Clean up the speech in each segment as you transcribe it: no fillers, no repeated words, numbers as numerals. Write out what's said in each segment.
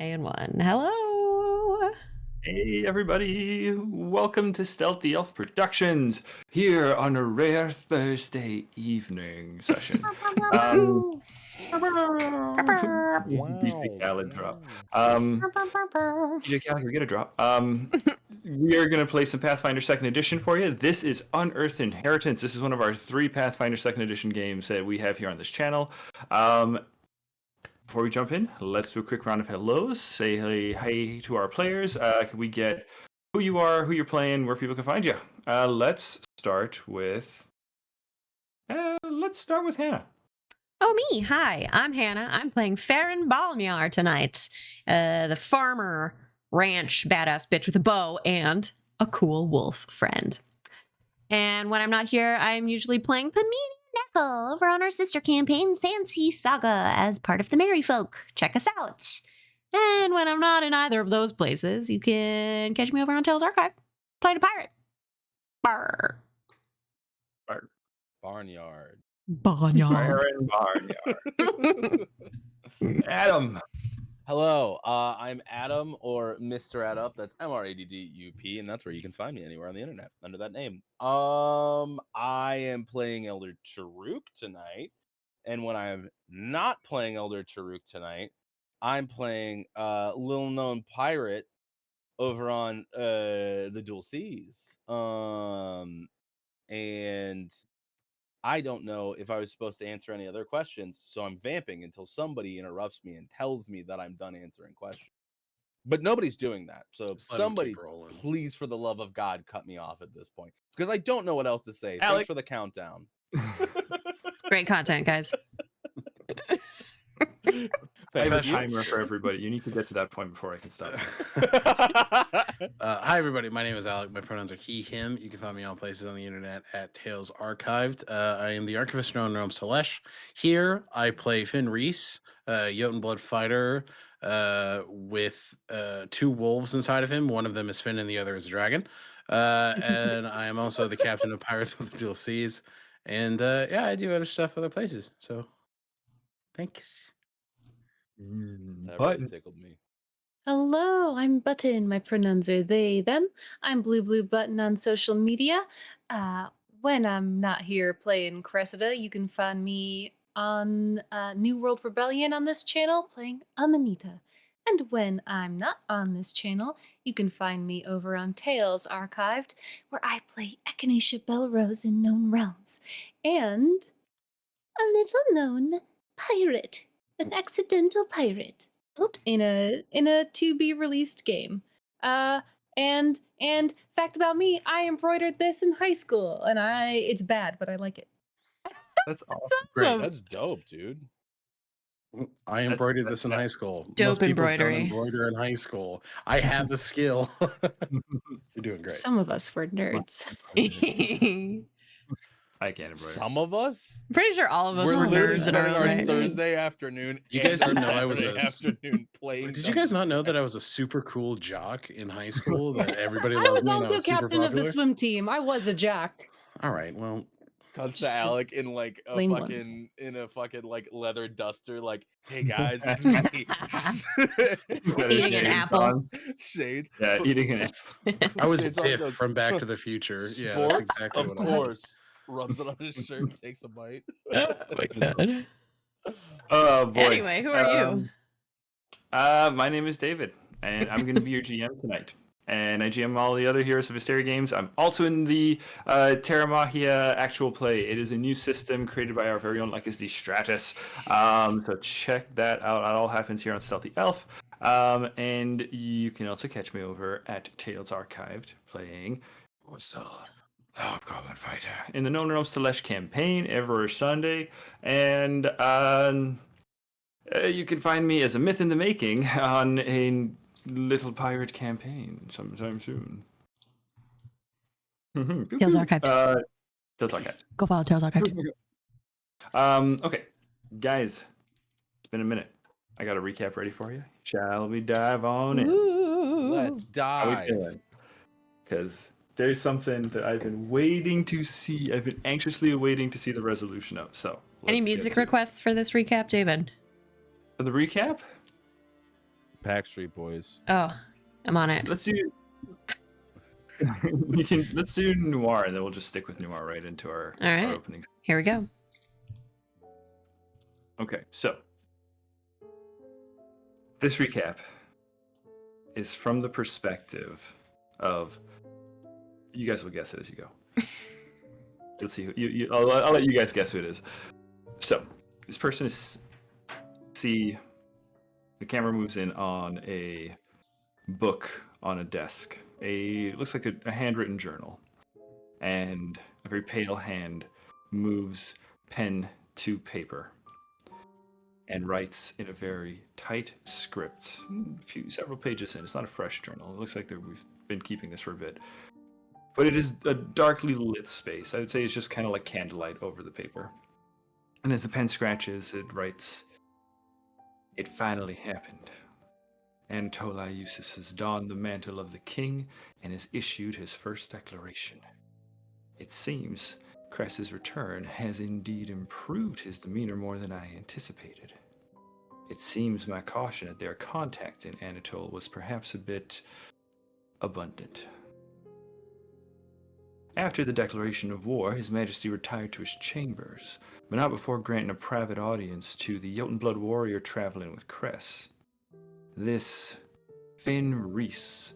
And one. Hello. Hey everybody, welcome to Stealthy Elf Productions here on a rare Thursday evening session. DJ Khaled drop. DJ Khaled, you're gonna drop. We are gonna play some Pathfinder 2nd Edition for you. This is Unearthed Inheritance. This is one of our 3 Pathfinder 2nd Edition games that we have here on this channel. Before we jump in, let's do a quick round of hellos. Say hey to our players. Can we get who you are, who you're playing, where people can find you? Let's start with Hannah. Oh, me. Hi, I'm Hannah. I'm playing Farron Balmyar tonight. The farmer ranch badass bitch with a bow and a cool wolf friend. And when I'm not here, I'm usually playing Pamini Neckle over on our sister campaign, Sandsea Saga, as part of the Merry Folk. Check us out. And when I'm not in either of those places, you can catch me over on Tales Archive, playing a pirate. Barr. Barnyard. Farron Barnyard. Adam. Hello, I'm Adam, or Mr. Adup. That's MRADDUP, and that's where you can find me anywhere on the internet under that name. I am playing Elder Taruk tonight, and when I'm not playing Elder Taruk tonight, I'm playing little known pirate over on the Dual Seas. And I don't know if I was supposed to answer any other questions, so I'm vamping until somebody interrupts me and tells me that I'm done answering questions. But nobody's doing that, so somebody, please, for the love of God, cut me off at this point, because I don't know what else to say. Alec. Thanks for the countdown. It's great content, guys. I have a timer for everybody. You need to get to that point before I can stop. Hi, everybody. My name is Alec. My pronouns are he, him. You can find me on places on the internet at Tales Archived. I am the Artificer known Rome Salesh. Here, I play Finn Reese, Jotun Blood fighter with 2 wolves inside of him. One of them is Finn and the other is a dragon. And I am also the captain of Pirates of the Dual Seas. And yeah, I do other stuff other places. So, thanks. That Button. really tickled me. Hello, I'm Button. My pronouns are they, them. I'm Blue Button on social media. When I'm not here playing Cressida, you can find me on New World Rebellion on this channel playing Amanita. And when I'm not on this channel, you can find me over on Tales Archived, where I play Echinacea Belrose in Known Realms. And a little known pirate, an accidental pirate. Oops. In a to be released game. And fact about me, I embroidered this in high school, and it's bad, but I like it. That's awesome. Great. That's dope, dude. I embroidered this in high school. Dope Most people embroidery. don't embroider in high school. I had the skill. You're doing great. Some of us were nerds. I can't embroider. Some of us? Pretty sure all of us We're were literally nerds in our spending own our right. Thursday afternoon. You guys and didn't our know I was Saturday a- afternoon playing. Did you guys not know that I was a super cool jock in high school? That everybody I loved was me and I also was super captain of the popular? swim team. I was a jack. All right, well, Cuts Just to to Alec in like a blame one. fucking like leather duster, like, hey guys, it's me. He's got his Eating an shades apple. on. Shades. Yeah, Puts eating an apple. I was shades on, Biff goes, from Back to the Future. Yeah, that's Sports, exactly of what I was. course. Rubs it on his shirt, takes a bite. Oh my god. Oh boy. Anyway, who are you? My name is David, and I'm going to be your GM tonight. And I GM all the other Heroes of Histaeria games. I'm also in the Terra Mahia actual play. It is a new system created by our very own Lycus D. Stratus. So check that out. It all happens here on Stealthy Elf. And you can also catch me over at Tales Archived playing Ursula, the Hobgoblin Fighter, in the Known Realms Telesh campaign every Sunday. And you can find me as a myth in the making on a little pirate campaign sometime soon. Tales Archived. Tales Archived. Go follow Tales Archived. Okay, guys, it's been a minute. I got a recap ready for you. Shall we dive on in? Ooh. Let's How we dive. feeling? Because there's something that I've been waiting to see. I've been anxiously awaiting to see the resolution of. So, Any let's music get to it. requests for this recap, David? For the recap? Backstreet Boys. Oh, I'm on it. Let's do. Let's do noir, and then we'll just stick with noir right into our right. our openings. Here we go. Okay, so this recap is from the perspective of. You guys will guess it as you go. Let's see. I'll let you guys guess who it is. So this person is. See, the camera moves in on a book on a desk. Looks like a handwritten journal, and a very pale hand moves pen to paper and writes in a very tight script. Several pages in. It's not a fresh journal. It looks like we've been keeping this for a bit, but it is a darkly lit space. I would say it's just kind of like candlelight over the paper. And as the pen scratches, it writes, "It finally happened. Anatole Iusis has donned the mantle of the king and has issued his first declaration. It seems Cress's return has indeed improved his demeanor more than I anticipated. It seems my caution at their contact in Anatole was perhaps a bit abundant." After the declaration of war, His Majesty retired to his chambers, but not before granting a private audience to the Jotunblood warrior traveling with Cress. This Finn Reese,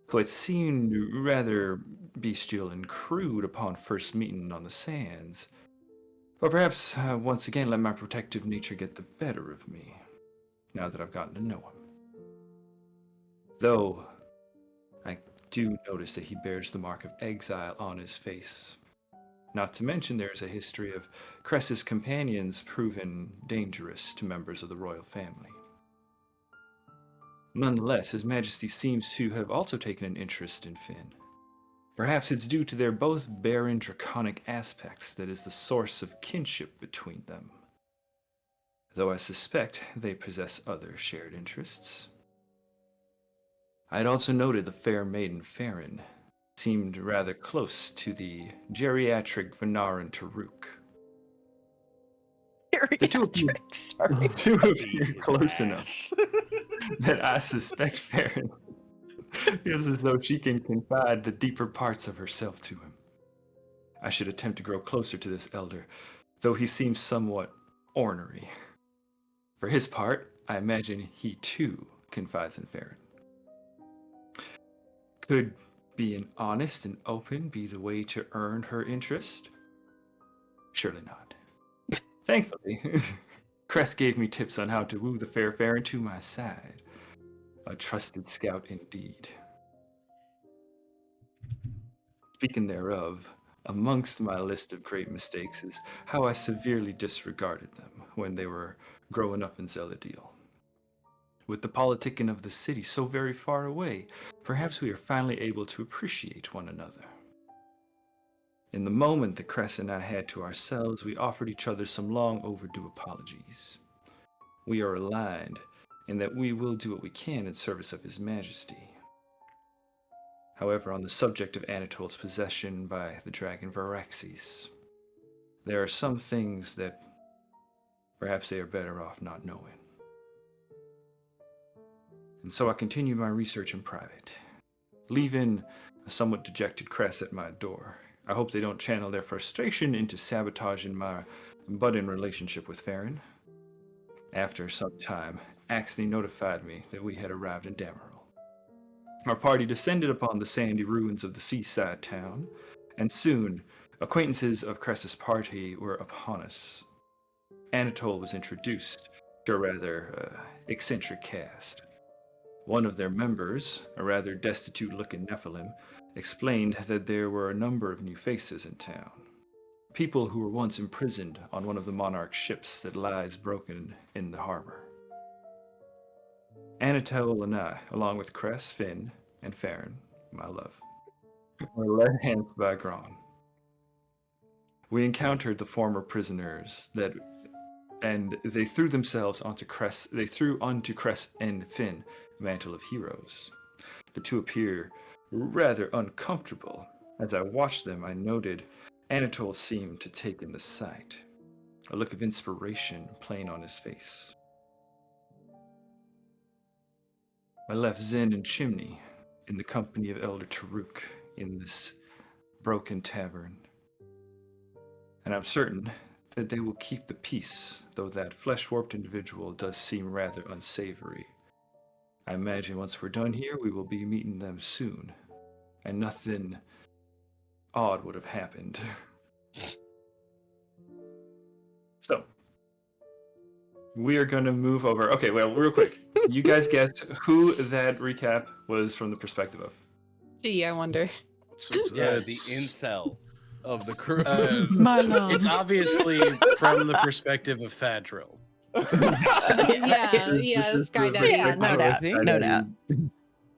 who had seemed rather bestial and crude upon first meeting on the sands, but perhaps once again let my protective nature get the better of me, now that I've gotten to know him. Though I do notice that he bears the mark of exile on his face. Not to mention there's a history of Cress's companions proven dangerous to members of the royal family. Nonetheless, His Majesty seems to have also taken an interest in Finn. Perhaps it's due to their both barren draconic aspects that is the source of kinship between them. Though I suspect they possess other shared interests. I had also noted the fair maiden Farron seemed rather close to the geriatric Venaran Taruk. The two appear close enough that I suspect Farron feels as though she can confide the deeper parts of herself to him. I should attempt to grow closer to this elder, though he seems somewhat ornery. For his part, I imagine he too confides in Farron. Could being honest and open be the way to earn her interest? Surely not. Thankfully, Cress gave me tips on how to woo the fair Farron to my side. A trusted scout indeed. Speaking thereof, amongst my list of great mistakes is how I severely disregarded them when they were growing up in Zeladil. With the politicking of the city so very far away, perhaps we are finally able to appreciate one another. In the moment that Cress and I had to ourselves, we offered each other some long overdue apologies. We are aligned in that we will do what we can in service of His Majesty. However, on the subject of Anatole's possession by the dragon Varaxes, there are some things that perhaps they are better off not knowing. And so I continued my research in private, leaving a somewhat dejected Cress at my door. I hope they don't channel their frustration into sabotaging my budding relationship with Farron. After some time, Axney notified me that we had arrived in Dameril. Our party descended upon the sandy ruins of the seaside town, and soon acquaintances of Cress's party were upon us. Anatole was introduced to a rather eccentric cast. One of their members, a rather destitute-looking Nephilim, explained that there were a number of new faces in town. People who were once imprisoned on one of the monarch's ships that lies broken in the harbor. Anatole and I, along with Cress, Finn, and Farron, my love, were led hence by Gron. We encountered the former prisoners and they threw themselves onto Cress. They threw onto Cress and Finn Mantle of Heroes. The two appear rather uncomfortable. As I watched them, I noted Anatole seemed to take in the sight, a look of inspiration playing on his face. I left Zen and Chimney in the company of Elder Taruk in this broken tavern. And I'm certain that they will keep the peace, though that flesh-warped individual does seem rather unsavory. I imagine once we're done here, we will be meeting them soon, and nothing odd would have happened. So, we are going to move over. Okay, well, real quick. You guys guess who that recap was from the perspective of? Gee, I wonder. Yeah, the incel of the crew. My love. It's obviously from the perspective of Thadril. Yeah, Skydiving. Yeah, no doubt. I think- No doubt.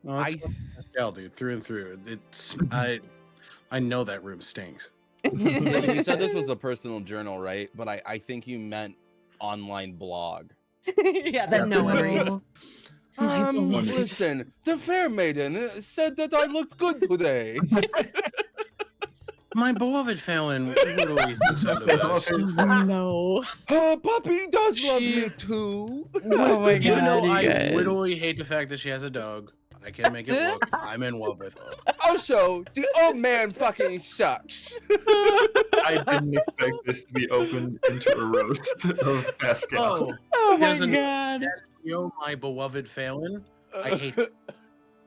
No, it's Pascal, dude, through and through. It's I know that room stinks. You said this was a personal journal, right? But I think you meant online blog. Yeah, that no one reads. Listen, the fair maiden said that I looked good today. My beloved Fallon literally thinks I'm the best. No. Her puppy does love me too. Oh my god, Even though you I guys. literally hate the fact that she has a dog, I can't make it work. I'm in love with her. Also, the old man fucking sucks. I didn't expect this to be opened into a roast of Pascal. Oh, Oh my doesn't- god. you know my beloved Fallon? I hate her.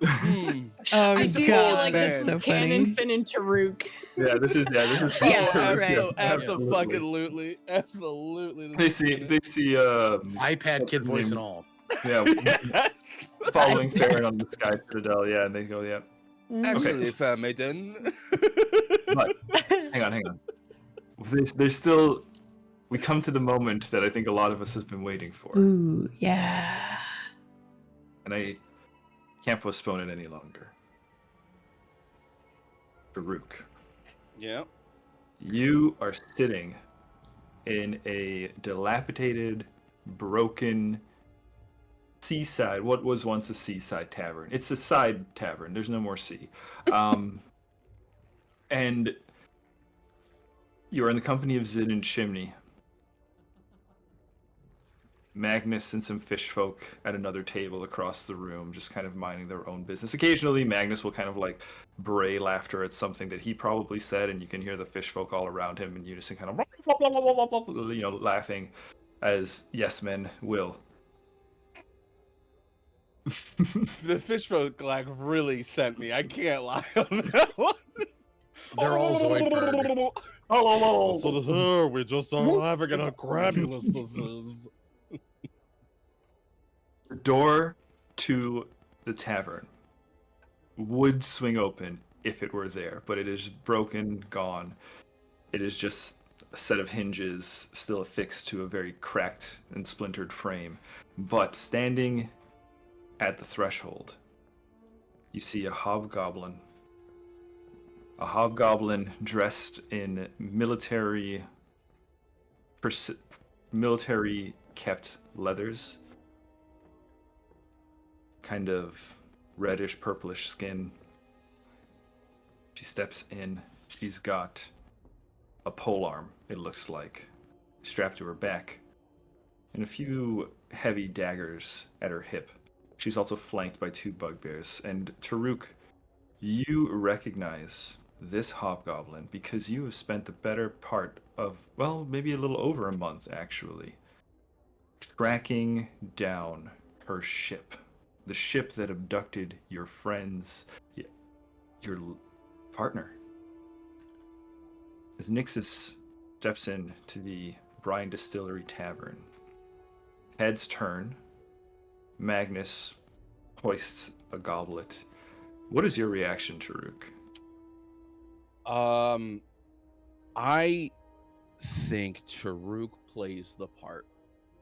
Oh I do God, feel like man. this is so canon funny. Finn and Taruk. Yeah, this is Yeah, correct. right. Absolutely. They see iPad kid voice and all. yeah, following Farron on the Sky Citadel, yeah, and they go, yeah. Actually, fair maiden. But hang on. There's still we come to the moment that I think a lot of us have been waiting for. Ooh, yeah. And I can't postpone it any longer. Taruk, Yeah. you are sitting in a dilapidated, broken seaside, what was once a seaside tavern. It's a side tavern. There's no more sea. And you're in the company of Zid and Chimney. Magnus and some fish folk at another table across the room, just kind of minding their own business. Occasionally, Magnus will kind of like bray laughter at something that he probably said, and you can hear the fish folk all around him in unison, kind of, laughing as yes men will. The fish folk like really sent me. I can't lie on that one. They're all Zoidberg. So we just are laughing at how crabulous this is. The door to the tavern would swing open if it were there, but it is broken, gone. It is just a set of hinges still affixed to a very cracked and splintered frame. But standing at the threshold, you see a hobgoblin. A hobgoblin dressed in military kept leathers. Kind of reddish purplish skin. She steps in. She's got a polearm, it looks like, strapped to her back, and a few heavy daggers at her hip. She's also flanked by two bugbears. And Taruk, you recognize this hobgoblin because you have spent the better part of, well, maybe a little over a month actually, tracking down her ship. The ship that abducted your friends, your partner. As Nyxis steps in to the Brine Distillery Tavern, heads turn. Magnus hoists a goblet. What is your reaction, Taruk? I think Taruk plays the part.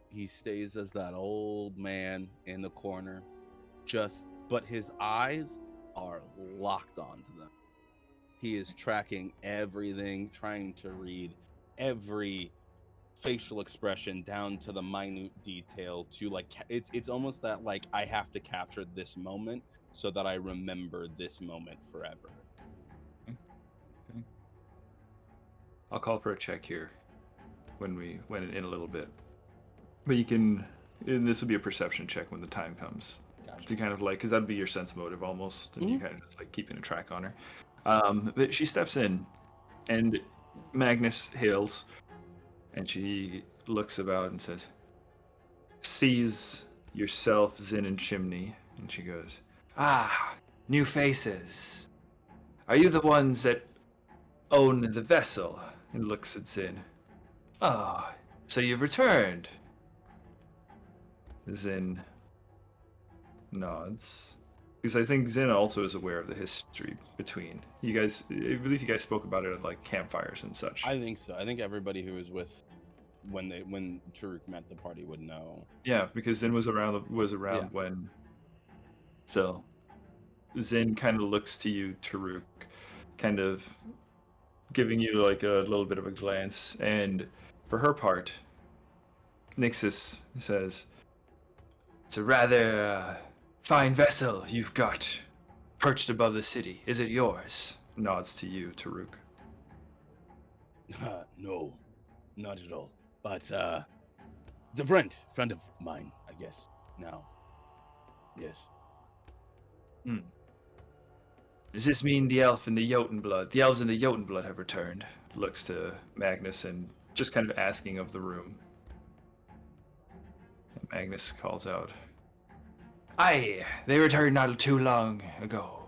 He stays as that old man in the corner, but his eyes are locked onto them. He is tracking everything, trying to read every facial expression down to the minute detail to it's almost that like I have to capture this moment so that I remember this moment forever. Okay. I'll call for a check here when in a little bit. But you can, and this will be a perception check when the time comes. Gotcha. to kind of like, because that'd be your sense motive almost, and you kind of just like keeping a track on her. But she steps in, and Magnus hails, and she looks about and says, sees yourself, Zin, and Chimney, and she goes, "Ah, new faces. Are you the ones that own the vessel?" And looks at Zin. "Ah, so you've returned." Zin nods. Because I think Zin also is aware of the history between you guys. I believe you guys spoke about it at like campfires and such. I think so. I think everybody who was with when Taruk met the party would know. Yeah, because Zin was around Yeah. when. So Zin kind of looks to you, Taruk, kind of giving you like a little bit of a glance, and for her part, Nyxis says, "It's a rather fine vessel you've got perched above the city. Is it yours?" Nods to you, Taruk. No, not at all. But it's a friend of mine, I guess. Now, yes. Does this mean the elf and the Jotunblood, the elves and the Jotunblood have returned? Looks to Magnus and just kind of asking of the room. And Magnus calls out, "Aye, they returned not too long ago.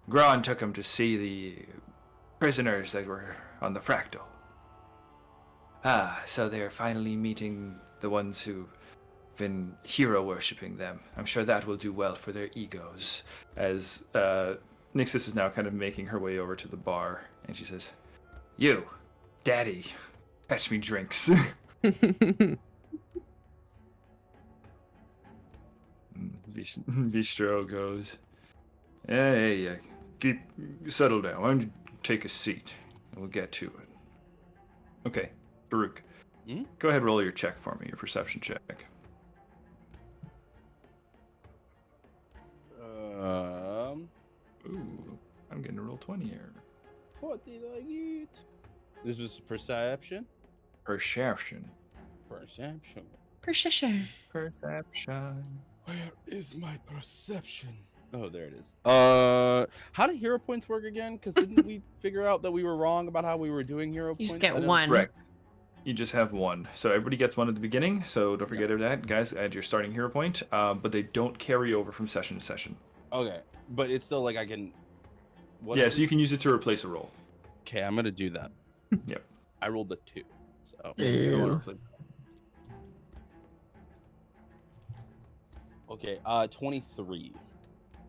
Gron took them to see the prisoners that were on the fractal. Ah, so they're finally meeting the ones who've been hero worshipping them. I'm sure that will do well for their egos." As Nyxis is now kind of making her way over to the bar, and she says, "You, Daddy, fetch me drinks." Bistro goes, "Hey, settle down. Why don't you take a seat, and we'll get to it." Okay, Baruch, go ahead and roll your check for me, your perception check. Ooh, I'm getting a roll 20 here. What did I get? This was perception. Perception. Perception. Perception. Where is my perception? Oh, there it is. How do hero points work again? Because didn't we figure out that we were wrong about how we were doing hero points? You just get I don't- one. Correct. You just have one. So everybody gets one at the beginning, so don't forget that. Guys, add your starting hero point, but they don't carry over from session to session. Okay, but it's still like I can. Yeah, so you can use it to replace a roll. Okay, I'm gonna do that. Yep. I rolled a 2, so. You don't want to play. Okay, 23.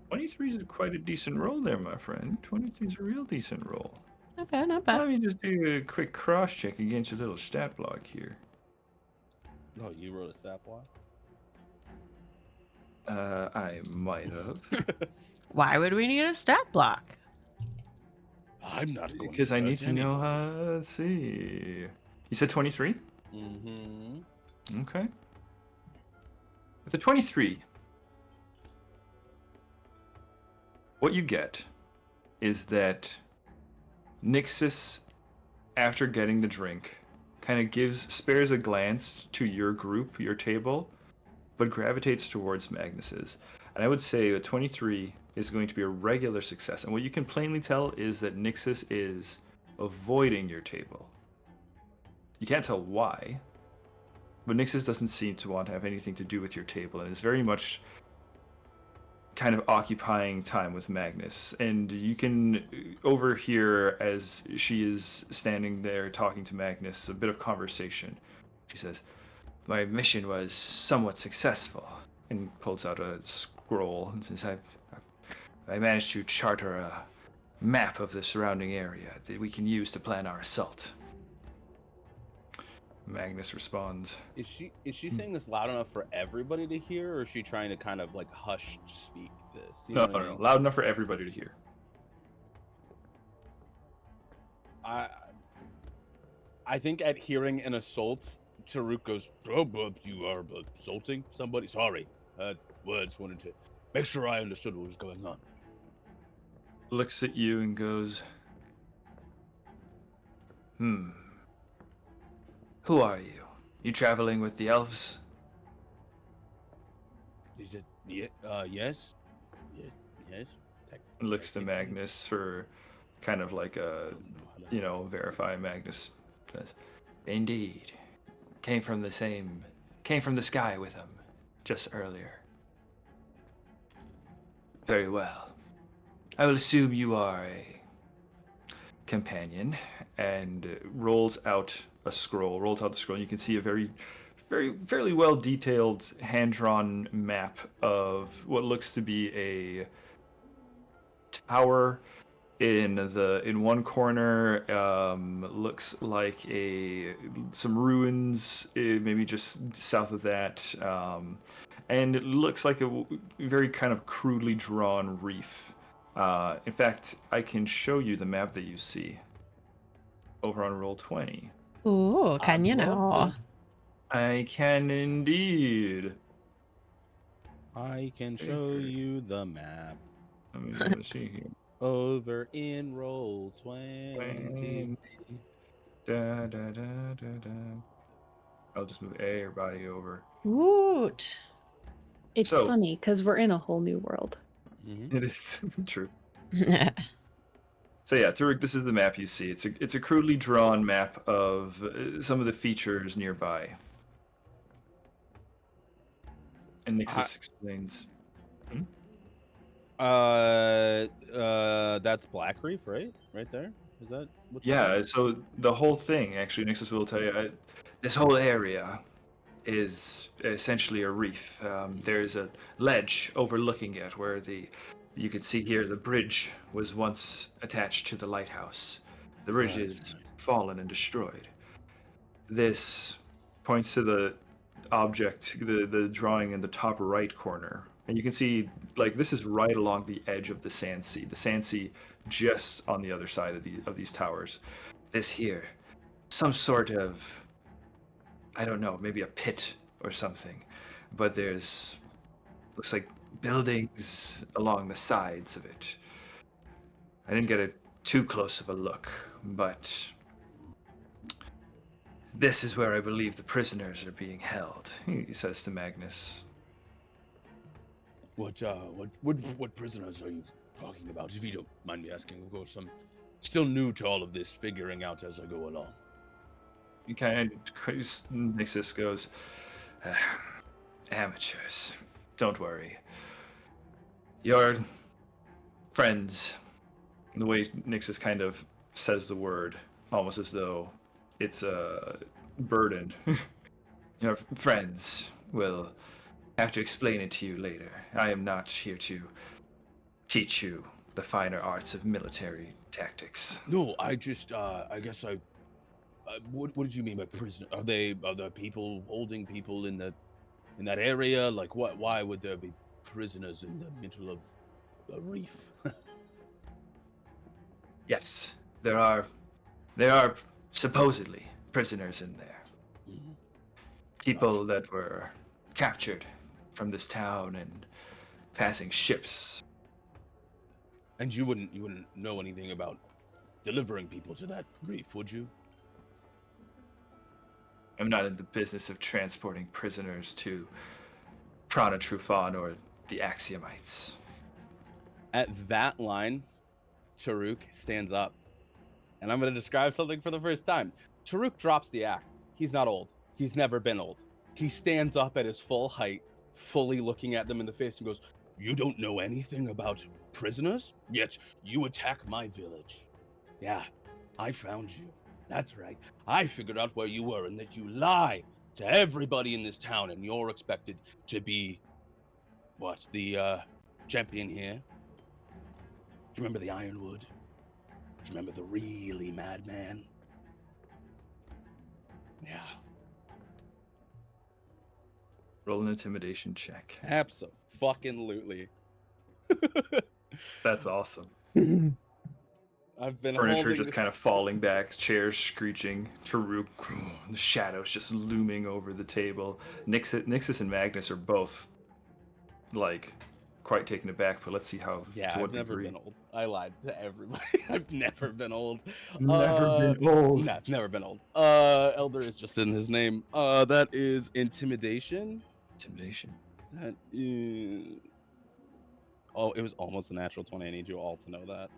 23 is quite a decent roll there, my friend. 23 is a real decent roll. Not bad, not bad. Let me just do a quick cross check against your little stat block here. Oh, you wrote a stat block? I might have. Why would we need a stat block? I'm not going Because I need to know how. Let's see. You said 23? Mm-hmm. Okay. With a 23, what you get is that Nyxis, after getting the drink, kind of spares a glance to your group, your table, but gravitates towards Magnus's. And I would say a 23 is going to be a regular success. And what you can plainly tell is that Nyxis is avoiding your table. You can't tell why, but Nyxis doesn't seem to want to have anything to do with your table, and is very much kind of occupying time with Magnus. And you can overhear, as she is standing there talking to Magnus, a bit of conversation. She says, "My mission was somewhat successful," and pulls out a scroll and says, I managed to charter a map of the surrounding area that we can use to plan our assault." Magnus responds, Is she saying this loud enough for everybody to hear, or is she trying to kind of like hush speak this? You know what I mean? loud enough for everybody to hear. I think at hearing an assault, Taruk goes, "Oh, but you are assaulting somebody? Sorry. Words wanted to make sure I understood what was going on." Looks at you and goes, Who are you? You traveling with the elves?" Is it Yeah. Yes. Yes. Yes. And looks to technically. Magnus for kind of like a, Don't know how to- verify. Magnus says, "Indeed, came from the sky with him just earlier. Very well. I will assume you are a companion," and rolls out the scroll. You can see a fairly well detailed hand-drawn map of what looks to be a tower in one corner. Looks like some ruins, maybe just south of that, and it looks like a very kind of crudely drawn reef. In fact, I can show you the map that you see over on Roll20. Ooh, can I'd you love know? to. I can indeed. I can show you the map Let me see here. over in roll 20. Da, da, da, da, da. I'll just move everybody over. Woot. It's So- funny because we're in a whole new world. Mm-hmm. It is true. So yeah, Taruk, this is the map you see. It's a crudely drawn map of some of the features nearby. And Nyxis explains. That's Black Reef, right? Right there. Is that what? Yeah, so the whole thing, actually, Nyxis will tell you, this whole area is essentially a reef. There's a ledge overlooking it where you could see here the bridge was once attached to the lighthouse. The bridge Right, is right. fallen and destroyed. This points to the object, the drawing in the top right corner. And you can see, like, this is right along the edge of the sand sea. The sand sea just on the other side of these towers. This here, some sort of, I don't know, maybe a pit or something. But looks like buildings along the sides of it. I didn't get too close of a look, but this is where I believe the prisoners are being held, he says to Magnus. What prisoners are you talking about? If you don't mind me asking, of course, I'm still new to all of this, figuring out as I go along. He kind of, Nyxis goes, amateurs, don't worry. Your friends, the way Nyxis kind of says the word, almost as though it's a burden. Your friends will have to explain it to you later. I am not here to teach you the finer arts of military tactics. No, I just, I guess what did you mean by prisoner? Are there people holding people in that area? Like, why would there be prisoners in the middle of a reef? Yes, there are supposedly prisoners in there. Mhm. People that were captured from this town and passing ships. And you wouldn't know anything about delivering people to that reef, would you? I'm not in the business of transporting prisoners to Prana Trufan or the Axiomites. At that line, Taruk stands up, and I'm going to describe something for the first time. Taruk drops the act. He's not old. He's never been old. He stands up at his full height, fully looking at them in the face, and goes, "You don't know anything about prisoners? Yet you attack my village. Yeah, I found you. That's right. I figured out where you were and that you lie to everybody in this town, and you're expected to be, what, the champion here? Do you remember the Ironwood? Do you remember the really madman? Yeah, Roll an intimidation check. absolutely. That's awesome. I've been Furniture holding just this- kind of falling back, chairs screeching, Taruk, the shadows just looming over the table. Nyxis and Magnus are both, like, quite taken aback, but let's see how, Yeah, to what I've never degree. been old. I lied to everybody. I've never been old. Never been old. No, never been old. Elder is just in his name. That is intimidation. Intimidation. That is... Oh, it was almost a natural 20. I need you all to know that.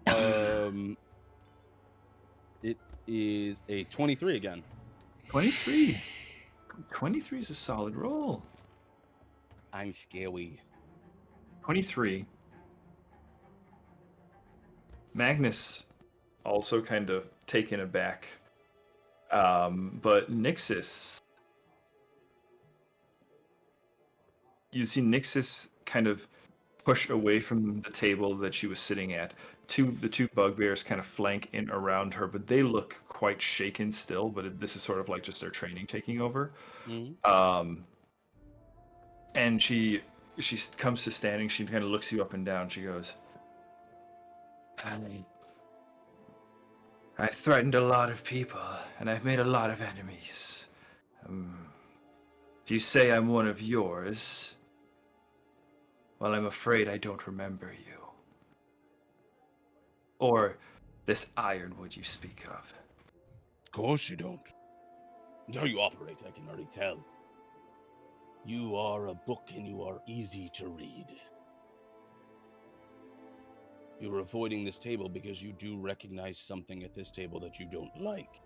It is a 23 again. 23. 23 is a solid roll. I'm scary. 23. Magnus also kind of taken aback. But Nyxis, you see Nyxis kind of push away from the table that she was sitting at. The two bugbears kind of flank in around her, but they look quite shaken still. But this is sort of like just their training taking over. Mm-hmm. And she comes to standing. She kind of looks you up and down. She goes, I've threatened a lot of people, and I've made a lot of enemies. If you say I'm one of yours, well, I'm afraid I don't remember you. Or this ironwood you speak of. Of course you don't. It's how you operate, I can already tell. You are a book and you are easy to read. You're avoiding this table because you do recognize something at this table that you don't like.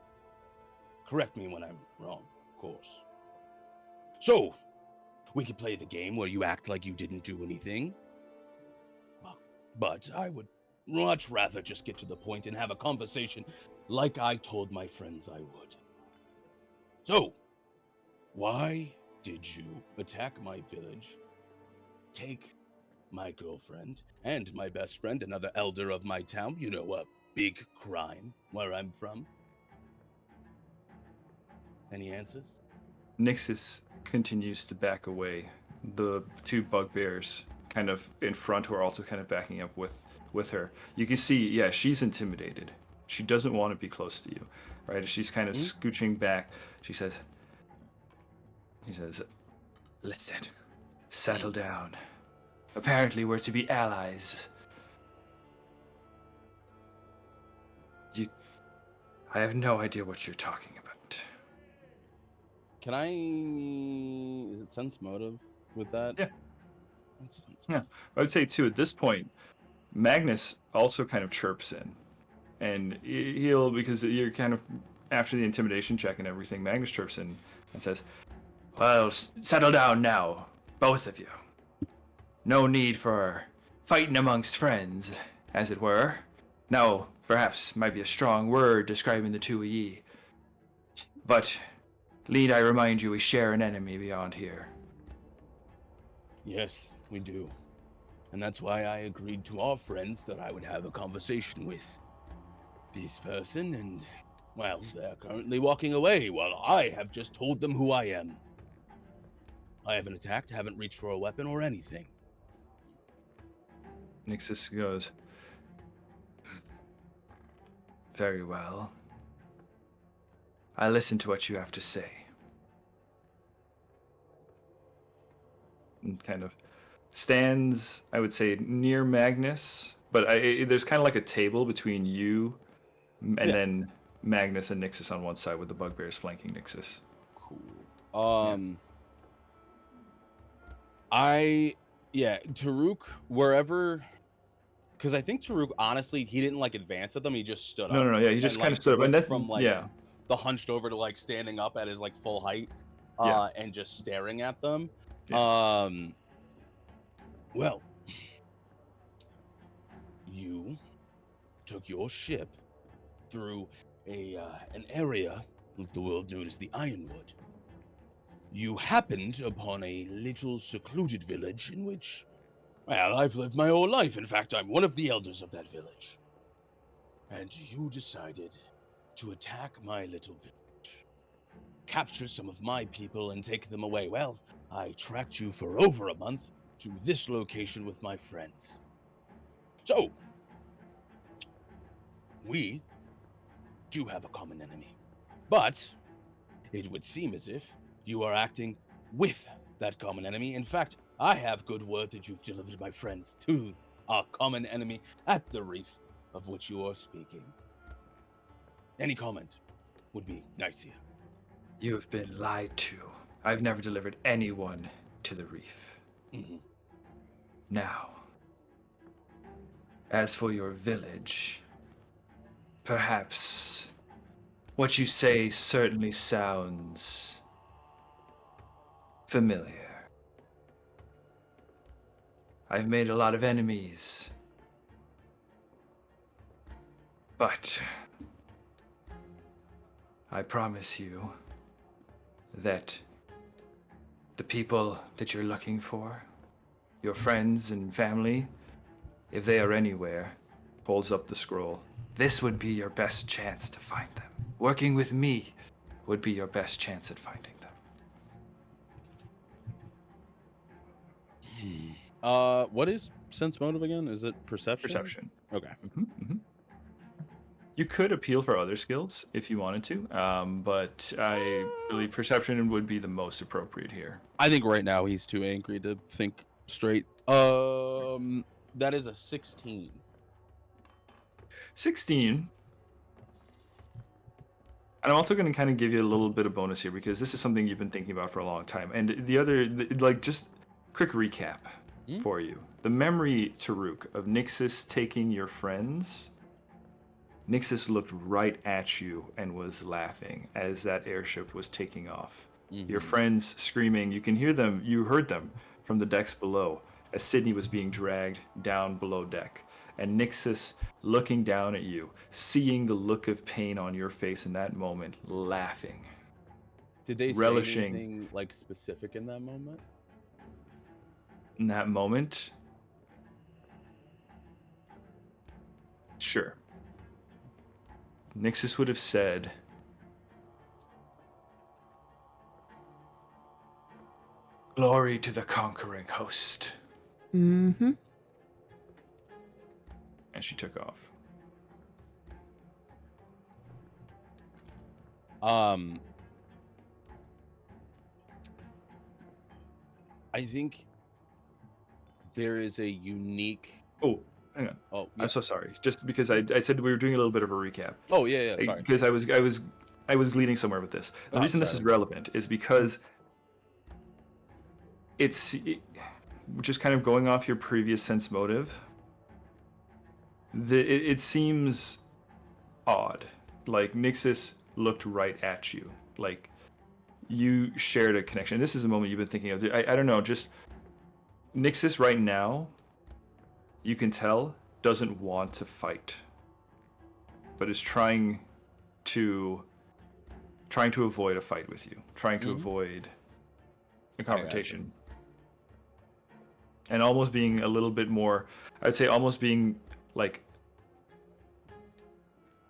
Correct me when I'm wrong, of course. So, we could play the game where you act like you didn't do anything. But I would much rather just get to the point and have a conversation like I told my friends I would. So, why did you attack my village, take my girlfriend, and my best friend, another elder of my town? You know, a big crime where I'm from. Any answers? Nyxis continues to back away. The two bugbears kind of in front who are also kind of backing up with her. You can see, yeah, she's intimidated. She doesn't want to be close to you, right? She's kind of scooching back. He says, listen, settle down. Apparently we're to be allies. I have no idea what you're talking about. Can I... Is it sense motive with that? Yeah. What's sense Yeah. I would say, too, at this point, Magnus also kind of chirps in. And he'll, because you're kind of, after the intimidation check and everything, Magnus chirps in and says, well, settle down now, both of you. No need for fighting amongst friends, as it were. Now, perhaps might be a strong word describing the two of ye. But, need I remind you, we share an enemy beyond here. Yes, we do. And that's why I agreed to our friends that I would have a conversation with this person, and, well, they're currently walking away while I have just told them who I am. I haven't attacked, haven't reached for a weapon or anything. Nyxis goes, very well. I listen to what you have to say. And kind of stands, I would say, near Magnus, but there's kind of like a table between you and then Magnus and Nyxis on one side with the bugbears flanking Nyxis. Cool. Taruk, wherever, because I think Taruk, honestly, he didn't like advance at them. He just stood up. No, yeah, he just kind of stood up, and that's from like the hunched over to like standing up at his like full height, and just staring at them. Yeah. Well, you took your ship through an area of the world known as the Ironwood. You happened upon a little secluded village in which, well, I've lived my whole life. In fact, I'm one of the elders of that village. And you decided to attack my little village, capture some of my people and take them away. Well, I tracked you for over a month to this location with my friends. So, we do have a common enemy, but it would seem as if you are acting with that common enemy. In fact, I have good word that you've delivered my friends to our common enemy at the reef of which you are speaking. Any comment would be nice here. You have been lied to. I've never delivered anyone to the reef. Mhm. Now, as for your village, perhaps what you say certainly sounds familiar. I've made a lot of enemies, but I promise you that the people that you're looking for, your friends and family, if they are anywhere, holds up the scroll, this would be your best chance to find them. Working with me would be your best chance at finding them. What is sense motive again? Is it perception? Perception. Okay. You could appeal for other skills if you wanted to, but I believe perception would be the most appropriate here. I think right now he's too angry to think straight. That is a 16. 16. And I'm also going to kind of give you a little bit of bonus here because this is something you've been thinking about for a long time. And the other, like, just quick recap for you. The memory, Taruk, of Nyxis taking your friends. Nyxis looked right at you and was laughing as that airship was taking off. Your friends screaming, you can hear them, you heard them from the decks below as Sydney was being dragged down below deck. And Nyxis looking down at you, seeing the look of pain on your face in that moment, laughing. Did they relishing say anything like specific in that moment? in that moment? Sure. Nyxis would have said, "Glory to the conquering host." Mm-hmm. And she took off. I think there is a unique. Oh, hang on. Oh, yeah. I'm so sorry. Just because I said we were doing a little bit of a recap. Oh, yeah. Sorry. Because I was leading somewhere with this. The reason this is relevant is because just kind of going off your previous sense motive. It seems odd. Like Nyxis looked right at you. Like you shared a connection. This is a moment you've been thinking of. I don't know. Just Nyxis right now, you can tell, doesn't want to fight, but is trying to avoid a fight with you, trying to avoid a confrontation, and almost being a little bit more, I'd say almost being like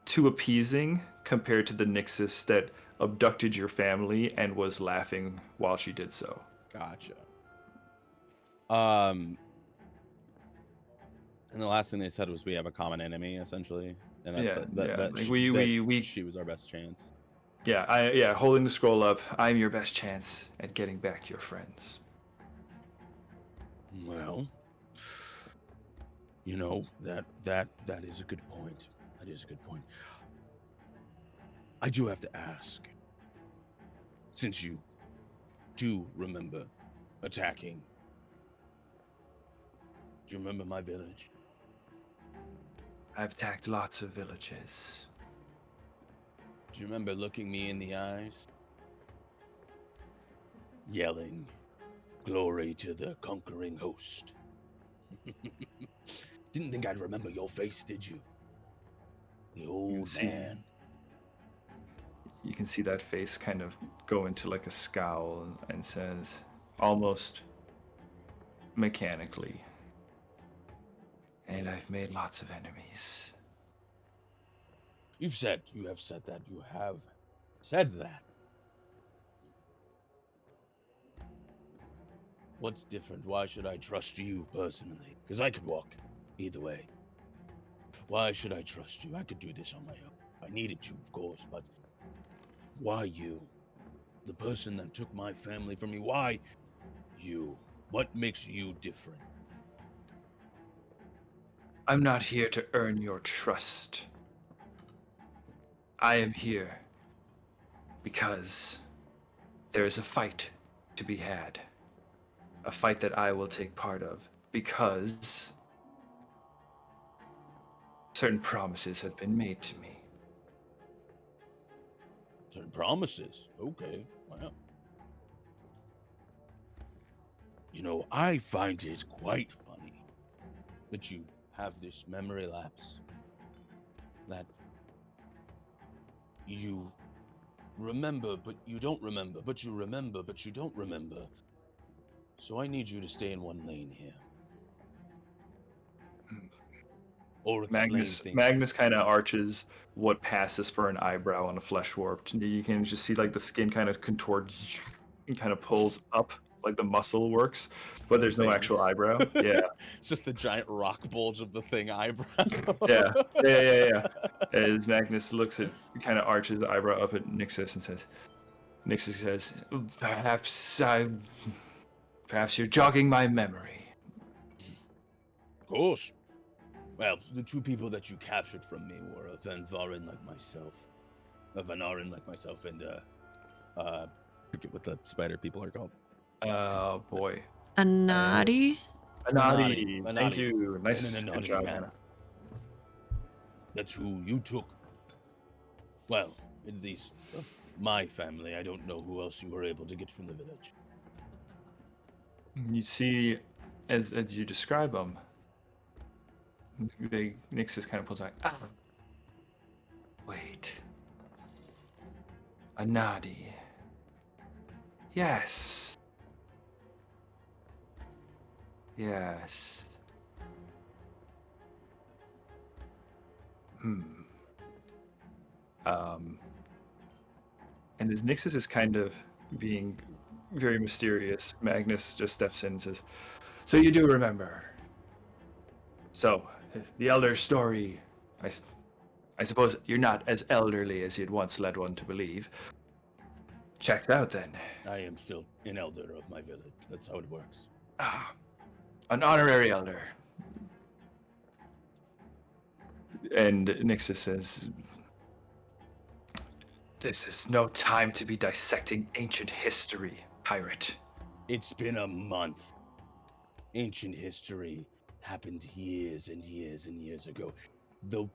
too appeasing compared to the Nyxis that abducted your family and was laughing while she did so. Gotcha. And the last thing they said was we have a common enemy, essentially, and that's Like she was our best chance. Yeah, holding the scroll up, I'm your best chance at getting back your friends. Well, that is a good point. That is a good point. I do have to ask, since you do remember attacking, do you remember my village? I've attacked lots of villages. Do you remember looking me in the eyes? Yelling, "Glory to the conquering host." Didn't think I'd remember your face, did you? The old man. You can see that face kind of go into like a scowl and says, almost mechanically, "And I've made lots of enemies." You have said that. You have said that. What's different? Why should I trust you personally? Because I could walk either way. Why should I trust you? I could do this on my own. I needed to, of course, but why you? The person that took my family from me, why you? What makes you different? I'm not here to earn your trust. I am here because there is a fight to be had. a fight that I will take part of because certain promises have been made to me. Certain promises. Okay. Wow. You know, I find it quite funny that you have this memory lapse. That you remember, but you don't remember, but you remember, but you don't remember. So I need you to stay in one lane here. Or explain things. Magnus kind of arches what passes for an eyebrow on a flesh warp. You can just see like the skin kind of contorts and kind of pulls up like the muscle works, but there's no actual eyebrow. Yeah. It's just the giant rock bulge of the thing eyebrow. Yeah. As Magnus looks at, kind of arches the eyebrow up at Nyxis and says, perhaps you're jogging my memory. Of course. Well, the two people that you captured from me were a Vanvarin like myself, a Vanarin like myself, and I forget what the spider people are called. Oh boy. A naughty? Anadi. Anadi. Thank you. Nice. And an Good Anadi job, man. Hannah. That's who you took. Well, at least of my family. I don't know who else you were able to get from the village. You see, as you describe them, Nyxis kind of pulls back. Wait. Anadi. Yes. And as Nyxis is kind of being very mysterious, Magnus just steps in and says, "So you do remember? So, the elder story, I suppose you're not as elderly as you'd once led one to believe. Checks out then. I am still an elder of my village. That's how it works. An honorary elder." And Nyxis says, "This is no time to be dissecting ancient history, pirate." It's been a month. Ancient history happened years and years and years ago. The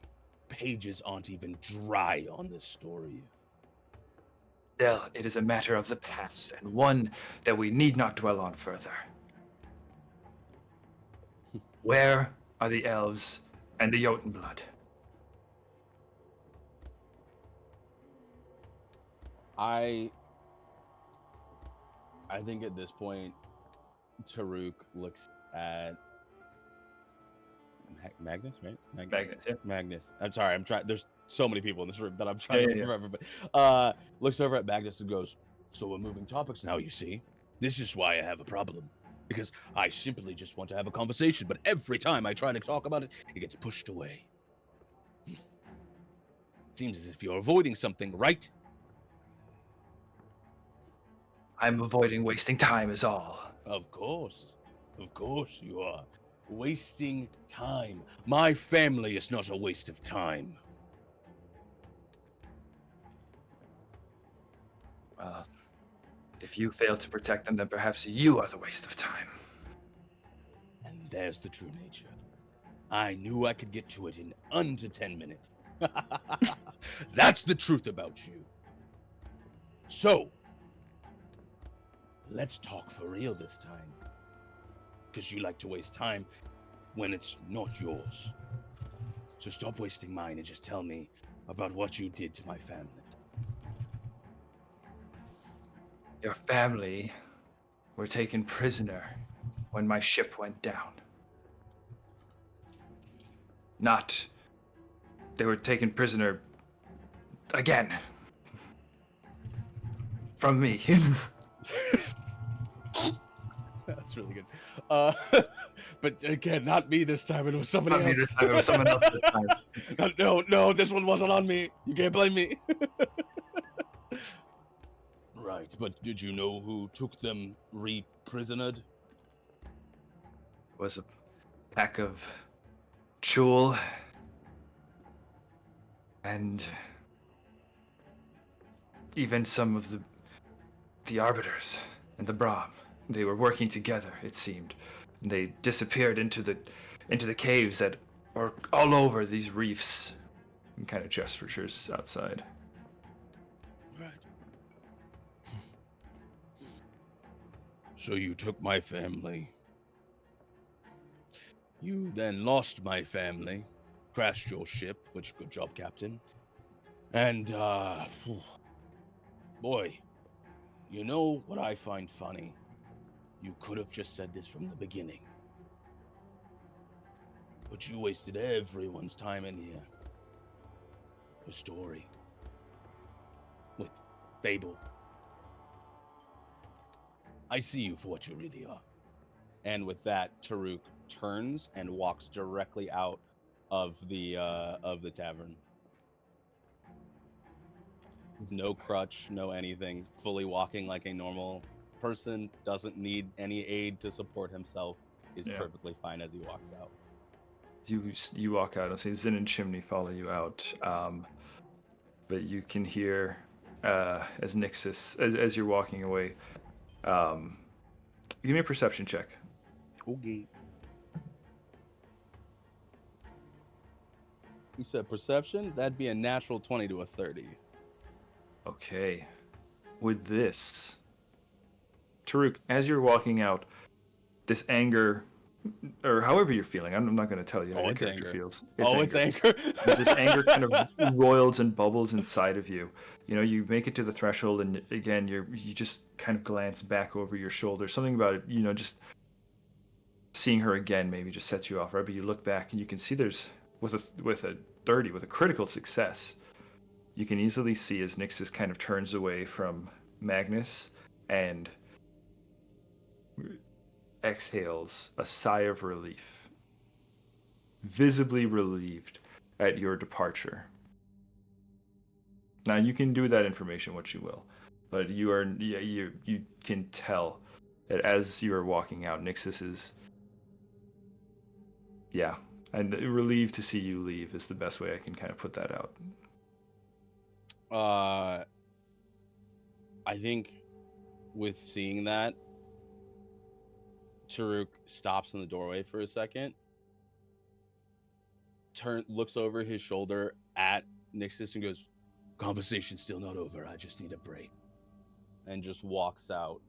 pages aren't even dry on this story. Still, it is a matter of the past, and one that we need not dwell on further. Where are the elves and the Jotunblood? I think at this point, Taruk looks at Magnus, right? Magnus, yeah. Magnus. I'm sorry. I'm trying. There's so many people in this room that I'm trying to remember. Looks over at Magnus and goes, "So we're moving topics now. You see, this is why I have a problem. Because I simply just want to have a conversation, but every time I try to talk about it, it gets pushed away. Seems as if you're avoiding something, right?" I'm avoiding wasting time is all. Of course you are. Wasting time. My family is not a waste of time. Well, if you fail to protect them, then perhaps you are the waste of time. And there's the true nature. I knew I could get to it in under 10 minutes. That's the truth about you. So, let's talk for real this time. Because you like to waste time when it's not yours. So stop wasting mine and just tell me about what you did to my family. Your family were taken prisoner when my ship went down. They were taken prisoner again. From me. That's really good. But again, not me this time. It was somebody else. Not me this time, it was someone else this time. No, this one wasn't on me. You can't blame me. Right, but did you know who took them re-prisonered? Was a pack of Chul and even some of the Arbiters and the Brahm. They were working together, it seemed. They disappeared into the caves that are all over these reefs. And kind of gestures outside. Right. So you took my family. You then lost my family, crashed your ship, which good job, Captain. And, boy, you know what I find funny? You could have just said this from the beginning. But you wasted everyone's time in here. With story. With fable. I see you for what you really are. And with that, Taruk turns and walks directly out of the tavern. No crutch, no anything. Fully walking like a normal person. Doesn't need any aid to support himself. Is perfectly fine as he walks out. You walk out and say Zin and Chimney follow you out. But you can hear as Nyxis, as you're walking away. Give me a perception check. Okay. You said perception? That'd be a natural 20 to a 30. Okay. With this, Taruk, as you're walking out, this anger, or however you're feeling, I'm not going to tell you how your character feels. It's anger. As this anger kind of roils and bubbles inside of you. You know, you make it to the threshold, and again, you just kind of glance back over your shoulder. Something about it, you know, just seeing her again maybe just sets you off, right? But you look back and you can see there's with a 30, with a critical success, you can easily see as Nyxis kind of turns away from Magnus and exhales a sigh of relief, visibly relieved at your departure. Now you can do that information what you will, but you can tell that as you are walking out, Nyxis is and relieved to see you leave is the best way I can kind of put that out. I think with seeing that, Taruk stops in the doorway for a second, looks over his shoulder at Nyxis and goes, "Conversation's still not over. I just need a break." And just walks out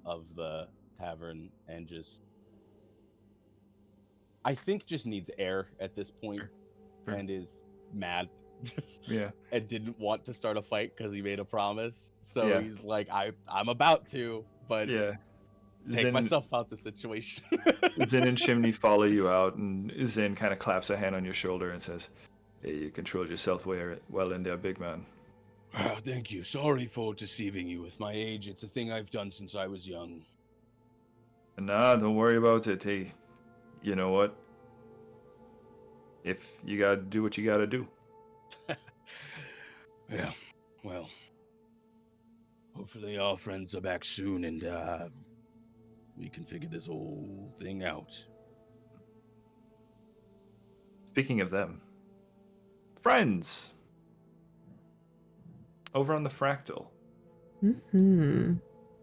of the tavern and I think just needs air at this point. Sure. And is mad. Yeah. And didn't want to start a fight because he made a promise. So he's like, I'm about to, but take myself out the situation. Zin and Chimney follow you out, and Zin kind of claps a hand on your shoulder and says, "Hey, you controlled yourself well in there, big man." Oh, thank you. Sorry for deceiving you with my age. It's a thing I've done since I was young. Nah, don't worry about it. Hey, you know what? If you gotta do what you gotta do. Yeah, well, hopefully our friends are back soon and we can figure this whole thing out. Speaking of them, friends, over on the Fractal. Mm-hmm.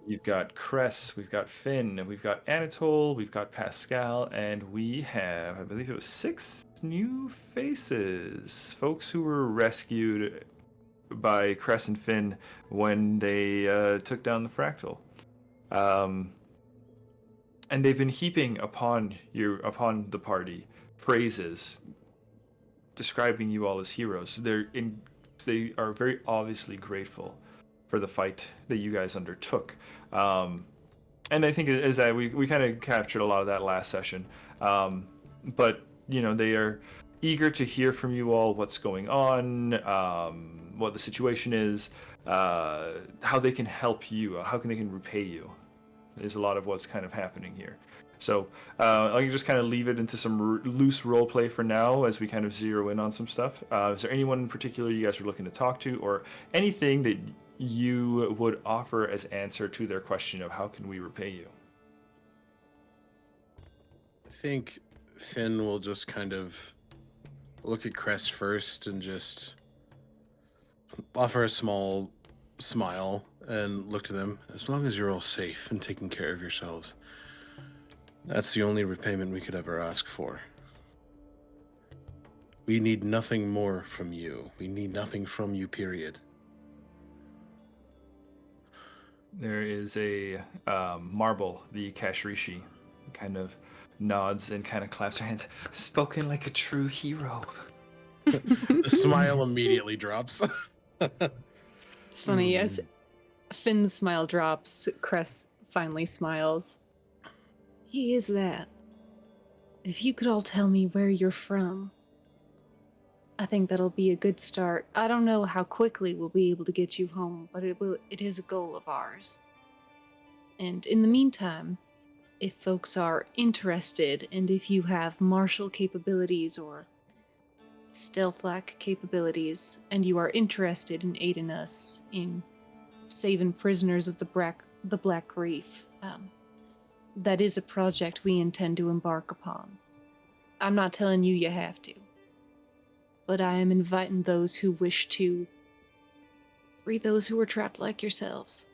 You've got Cress, we've got Finn, we've got Anatole, we've got Pascal, and we have, I believe it was 6 new faces. Folks who were rescued by Cress and Finn when they took down the Fractal. And they've been heaping upon the party praises, describing you all as heroes. They are very obviously grateful for the fight that you guys undertook. And I think is that we kind of captured a lot of that last session. But, you know, they are eager to hear from you all what's going on, what the situation is, how they can help you, how they can repay you. Is a lot of what's kind of happening here. So I can just kind of leave it into some loose role play for now as we kind of zero in on some stuff. Is there anyone in particular you guys are looking to talk to, or anything that you would offer as answer to their question of how can we repay you? I think Finn will just kind of look at Crest first and just offer a small smile and look to them. As long as you're all safe and taking care of yourselves, that's the only repayment we could ever ask for. We need nothing more from you. We need nothing from you, period. There is a Marble, the Kashrishi, kind of nods and kind of claps her hands. Spoken like a true hero. The smile immediately drops. It's funny, as Finn's smile drops, Cress finally smiles. He is that. If you could all tell me where you're from, I think that'll be a good start. I don't know how quickly we'll be able to get you home, but it is a goal of ours. And in the meantime, if folks are interested, and if you have martial capabilities or stealth-like capabilities, and you are interested in aiding us in saving prisoners of the Black Reef, that is a project we intend to embark upon. I'm not telling you you have to, but I am inviting those who wish to free those who are trapped like yourselves.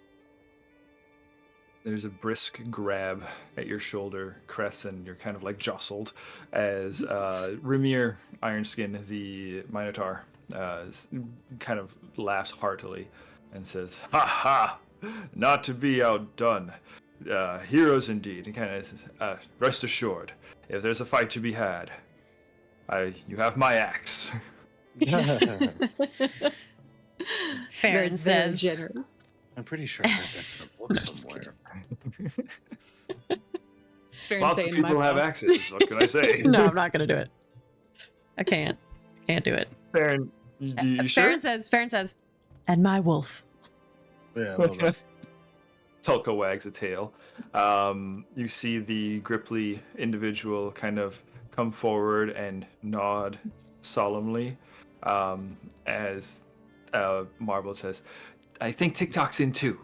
There's a brisk grab at your shoulder, Cress, and you're kind of like jostled as Ramir Ironskin, the Minotaur, kind of laughs heartily and says, "Ha ha! Not to be outdone. Heroes indeed." And kind of says, "Rest assured, if there's a fight to be had, you have my axe." Farron That's says, very generous. I'm pretty sure I read that in a book somewhere. It's Farron Lots of saying people my have mouth. axes. What can I say? "No, I'm not going to do it. I can't do it." Farron, you sure? Farron says, "And my wolf." Yeah, I love that. Tulka wags a tail. You see the Gripply individual kind of come forward and nod solemnly as Marble says, "I think TikTok's in too."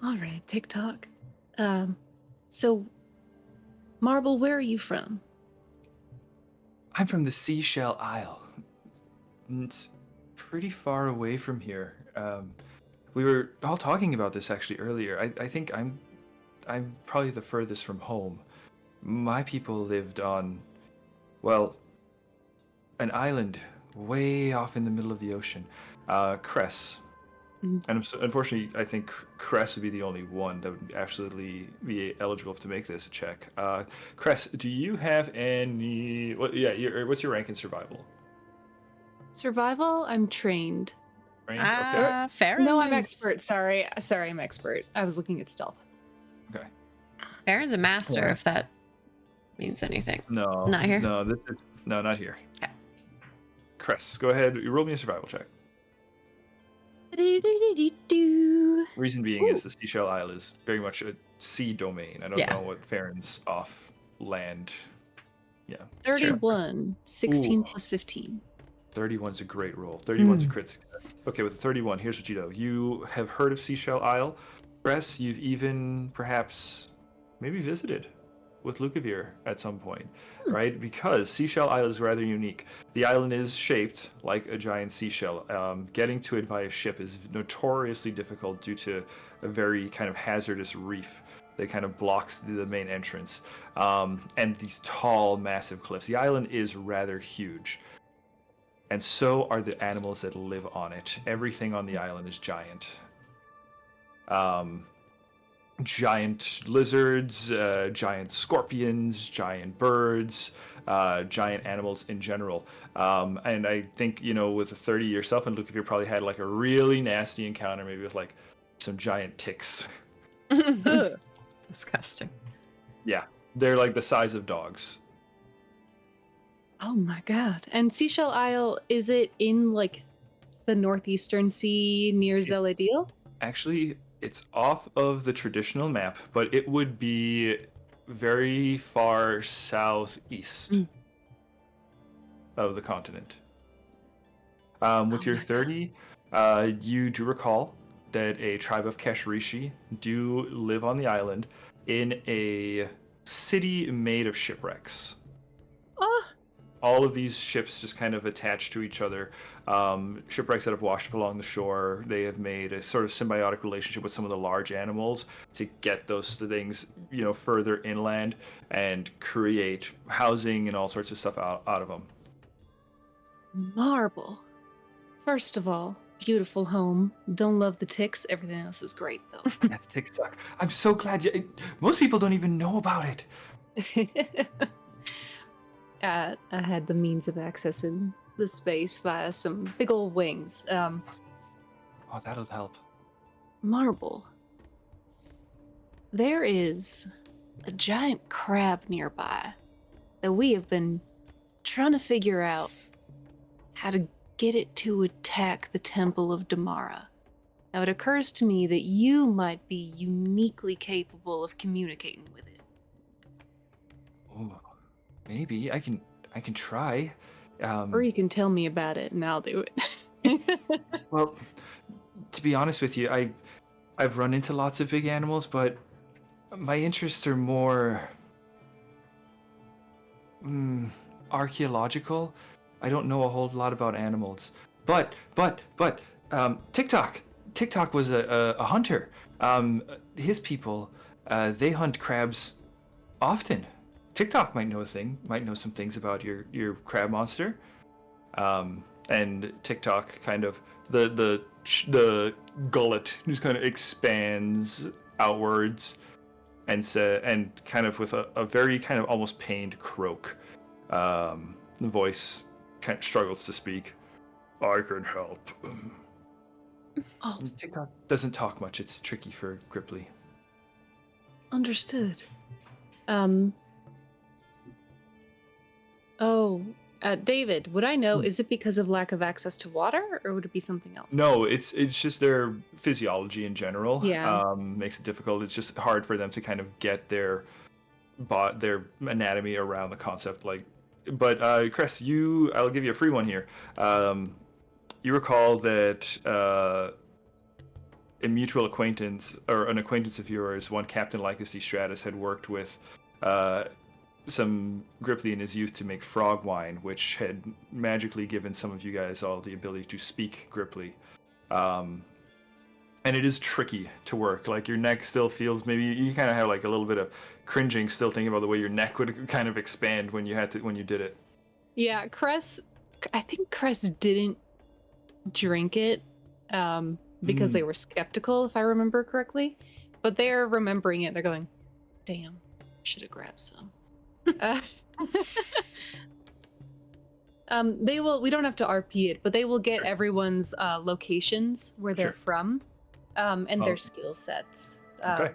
All right, TikTok. So, Marble, where are you from? I'm from the Seashell Isle. It's pretty far away from here. We were all talking about this actually earlier. I think I'm probably the furthest from home. My people lived on, well, an island way off in the middle of the ocean, Cress. Mm. And unfortunately, I think Cress would be the only one that would absolutely be eligible to make this a check. Cress, do you have any? What's your rank in survival? Survival? I'm trained. Rank? Okay. Farron No, I'm is- expert. Sorry, I'm expert. I was looking at stealth. Okay. Farron's a master, Yeah. if that means anything. No. Not here? No, no, not here. Okay. Cress, go ahead. You roll me a survival check. Reason being is the Seashell Isle is very much a sea domain. I don't Yeah. know what Farron's off land. Yeah. 31. 16 Ooh. plus 15. 31's a great roll. 31's a crit success. Okay, with a 31, here's what you know. You have heard of Seashell Isle. Cress, you've even perhaps maybe visited with Lukavir at some point, right? Because Seashell Isle is rather unique. The island is shaped like a giant seashell. Getting to it via ship is notoriously difficult due to a very kind of hazardous reef that kind of blocks the main entrance, and these tall, massive cliffs. The island is rather huge, and so are the animals that live on it. Everything on the island is giant. Giant lizards, giant scorpions, giant birds, giant animals in general. And I think, with a 30 yourself and Luke, if you probably had like a really nasty encounter, maybe with like some giant ticks. Ugh. Disgusting. Yeah, they're like the size of dogs. Oh my god. And Seashell Isle, is it in like the northeastern sea near Zeladiel? Actually, it's off of the traditional map, but it would be very far southeast of the continent. With your 30, you do recall that a tribe of Kashrishi do live on the island in a city made of shipwrecks. Oh, all of these ships just kind of attached to each other. Shipwrecks that have washed up along the shore. They have made a sort of symbiotic relationship with some of the large animals to get those things, further inland and create housing and all sorts of stuff out of them. Marble. First of all, beautiful home. Don't love the ticks. Everything else is great, though. Yeah, the ticks suck. I'm so glad most people don't even know about it. I had the means of accessing the space via some big old wings. Oh, that'll help. Marble. There is a giant crab nearby that we have been trying to figure out how to get it to attack the Temple of Damara. Now, it occurs to me that you might be uniquely capable of communicating with it. Oh, maybe I can try. Or you can tell me about it and I'll do it. Well, to be honest with you, I've run into lots of big animals, but my interests are more archaeological. I don't know a whole lot about animals. But TikTok was a hunter. His people, they hunt crabs often. TikTok might know some things about your crab monster. And TikTok kind of the gullet just kind of expands outwards and kind of with a very kind of almost pained croak. The voice kind of struggles to speak. I can help. Oh, TikTok doesn't talk much. It's tricky for Gripply. understood. David, would I know, is it because of lack of access to water, or would it be something else? No, it's just their physiology in general. Yeah. Makes it difficult. It's just hard for them to kind of get their anatomy around the concept. But Chris, I'll give you a free one here. You recall that a mutual acquaintance, or an acquaintance of yours, one Captain Lycus Stratus, had worked with some Gripply in his youth to make frog wine, which had magically given some of you guys all the ability to speak Gripply. And it is tricky to work. Like, your neck still feels, maybe you kind of have like a little bit of cringing still thinking about the way your neck would kind of expand when you did it. Yeah, I think Cress didn't drink it because they were skeptical, if I remember correctly. But they're remembering it. They're going, damn, should have grabbed some. We don't have to RP it, but they will get everyone's locations where they're from, and their skill sets. Okay.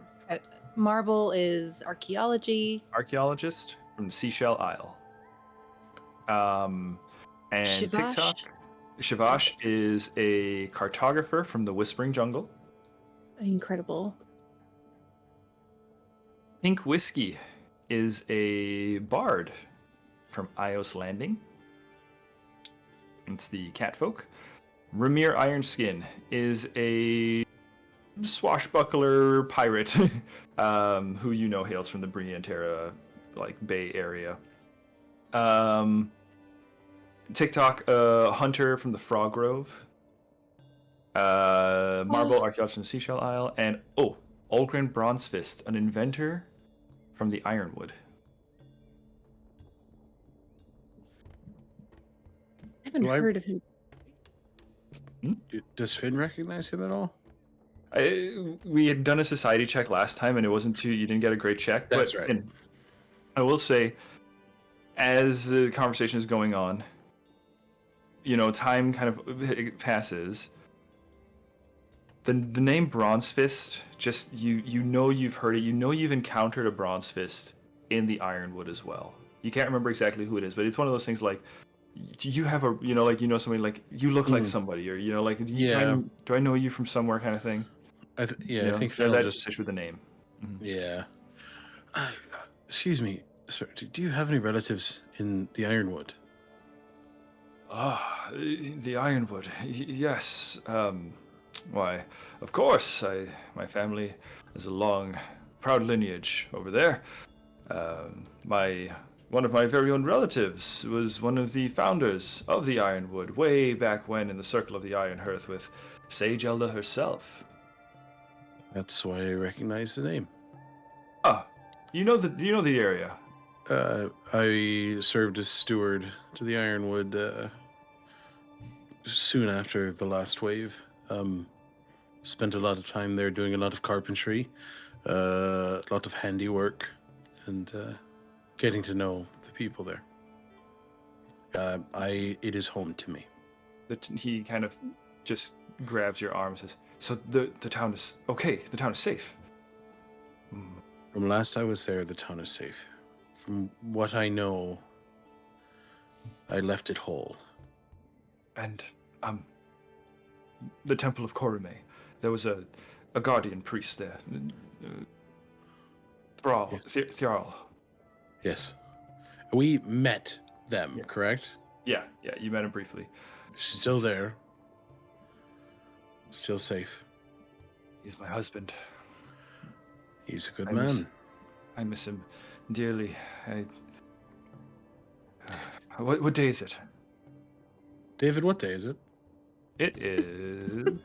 Marble is archaeology. Archaeologist from Seashell Isle. And Shivash? TikTok, Shivash is a cartographer from the Whispering Jungle. Incredible. Pink Whiskey is a bard from Ios Landing. It's the catfolk. Ramir Ironskin is a swashbuckler pirate who hails from the Briantera Bay area. TikTok, hunter from the Frog Grove. Marble archaeologist from Seashell Isle, and Olgren Bronzefist, an inventor from the Ironwood. I haven't heard of him. Does Finn recognize him at all? We had done a society check last time, and it wasn't you didn't get a great check. That's right. And I will say, as the conversation is going on, time kind of passes. The name Bronzefist, just you've heard it. You've encountered a Bronzefist in the Ironwood as well. You can't remember exactly who it is, but it's one of those things like you have somebody like you look like somebody, or do I know you from somewhere kind of thing. I think Phil that just sits with the name. Mm-hmm. Yeah. Excuse me, sir. Do you have any relatives in the Ironwood? The Ironwood. Yes. Why, of course. My family has a long, proud lineage over there. one of my very own relatives was one of the founders of the Ironwood, way back when in the Circle of the Iron Hearth with Sage Elda herself. That's why I recognize the name. Ah, you know the area. I served as steward to the Ironwood soon after the last wave. Spent a lot of time there doing a lot of carpentry, a lot of handiwork, and getting to know the people there. It is home to me. He kind of just grabs your arm and says, "So the town is okay. The town is safe." From last I was there, the town is safe. From what I know, I left it whole. And the Temple of Korume, there was a guardian priest there. Thrall. Thrall. Yes. We met them, Yeah. correct? Yeah, you met him briefly. Still there. Still safe. He's my husband. He's a good I man. miss him dearly. What day is it? David, what day is it? It is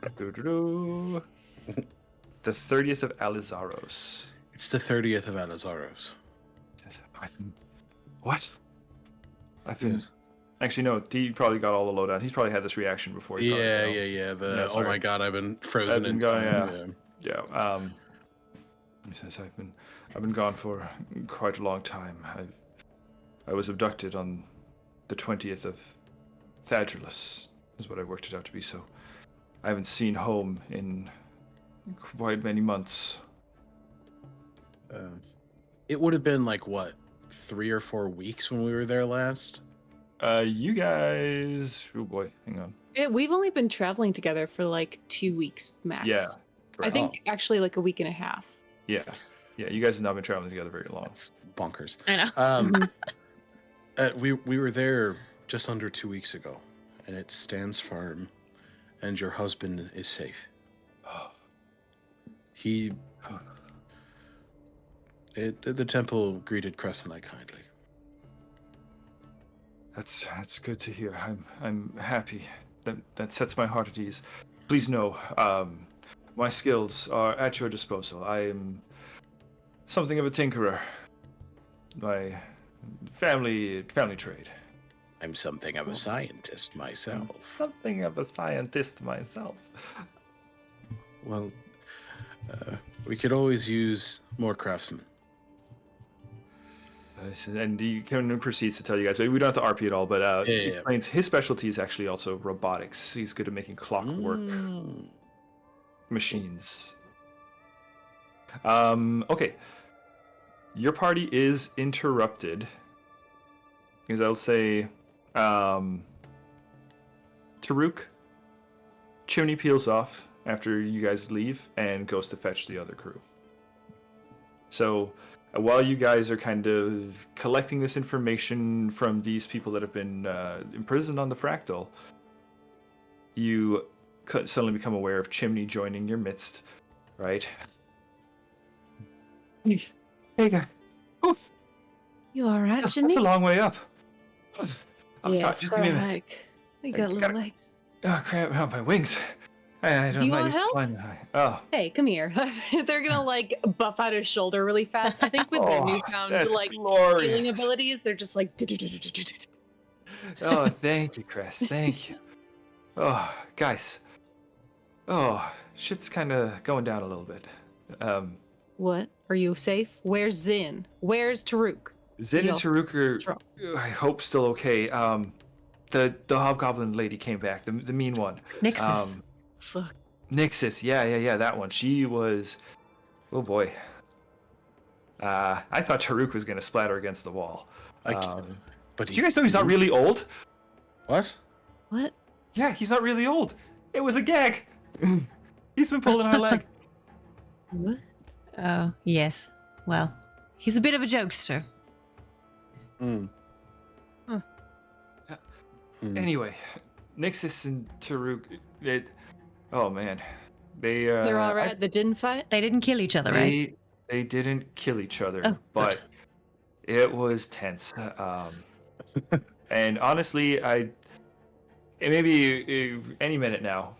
the 30th of Alizaros. It's the 30th of Alizaros. What? I've been. Yes. Actually, no. He probably got all the lowdown. He's probably had this reaction before. He Yeah. Yeah, Oh sorry. my god, I've been frozen in gone, time. Yeah. He says I've been gone for quite a long time. I was abducted on the 20th of Thadrulus, is what I worked it out to be. So I haven't seen home in quite many months. It would have been like what, 3 or 4 weeks when we were there last? You guys. Oh boy, hang on. We've only been traveling together for like 2 weeks max. Yeah. I Correct. think actually like a week and a half. Yeah. You guys have not been traveling together very long. That's bonkers. I know. Mhm. We were there just under 2 weeks ago, and it stands firm, and your husband is safe. The temple greeted Cress and I kindly. That's good to hear. I'm happy. That sets my heart at ease. Please know, my skills are at your disposal. I am something of a tinkerer. My family trade. I'm something of a scientist myself. Something of a scientist myself. Well, we could always use more craftsmen. And he kind of proceeds to tell you guys. We don't have to RP at all, but he explains his specialty is actually also robotics. He's good at making clockwork machines. Okay. Your party is interrupted. Because I'll say, Taruk, chimney peels off after you guys leave and goes to fetch the other crew. So while you guys are kind of collecting this information from these people that have been imprisoned on the fractal, you suddenly become aware of Chimney joining your midst, right? Hey guy. Oof. You alright, Jimmy? That's a long way up. Yeah, it's just quite give a me hike. I got little legs. Oh crap! Oh, my wings. I don't Do you know. want help? Oh. Hey, come here. They're gonna like buff out his shoulder really fast. I think with their Oh, newfound that's like glorious. healing abilities, they're just like. Oh, thank you, Chris. Thank you. Oh, guys. Oh, shit's kind of going down a little bit. What? Are you safe? Where's Zin? Where's Taruk? Zin and Taruk What's are, wrong? I hope, still okay. The hobgoblin lady came back, the mean one. Nyxis. Fuck. Nyxis, yeah, that one. She was, oh boy. I thought Taruk was gonna splatter against the wall. But Did you guys know he's not really old? What? What? Yeah, he's not really old. It was a gag. He's been pulling our leg. What? Oh, yes. Well, he's a bit of a jokester. Anyway, Nyxis and Taruk, oh man, They're all right. They didn't fight. They didn't kill each other, right? They didn't kill each other, Oh, but It was tense. And honestly, it may be any minute now,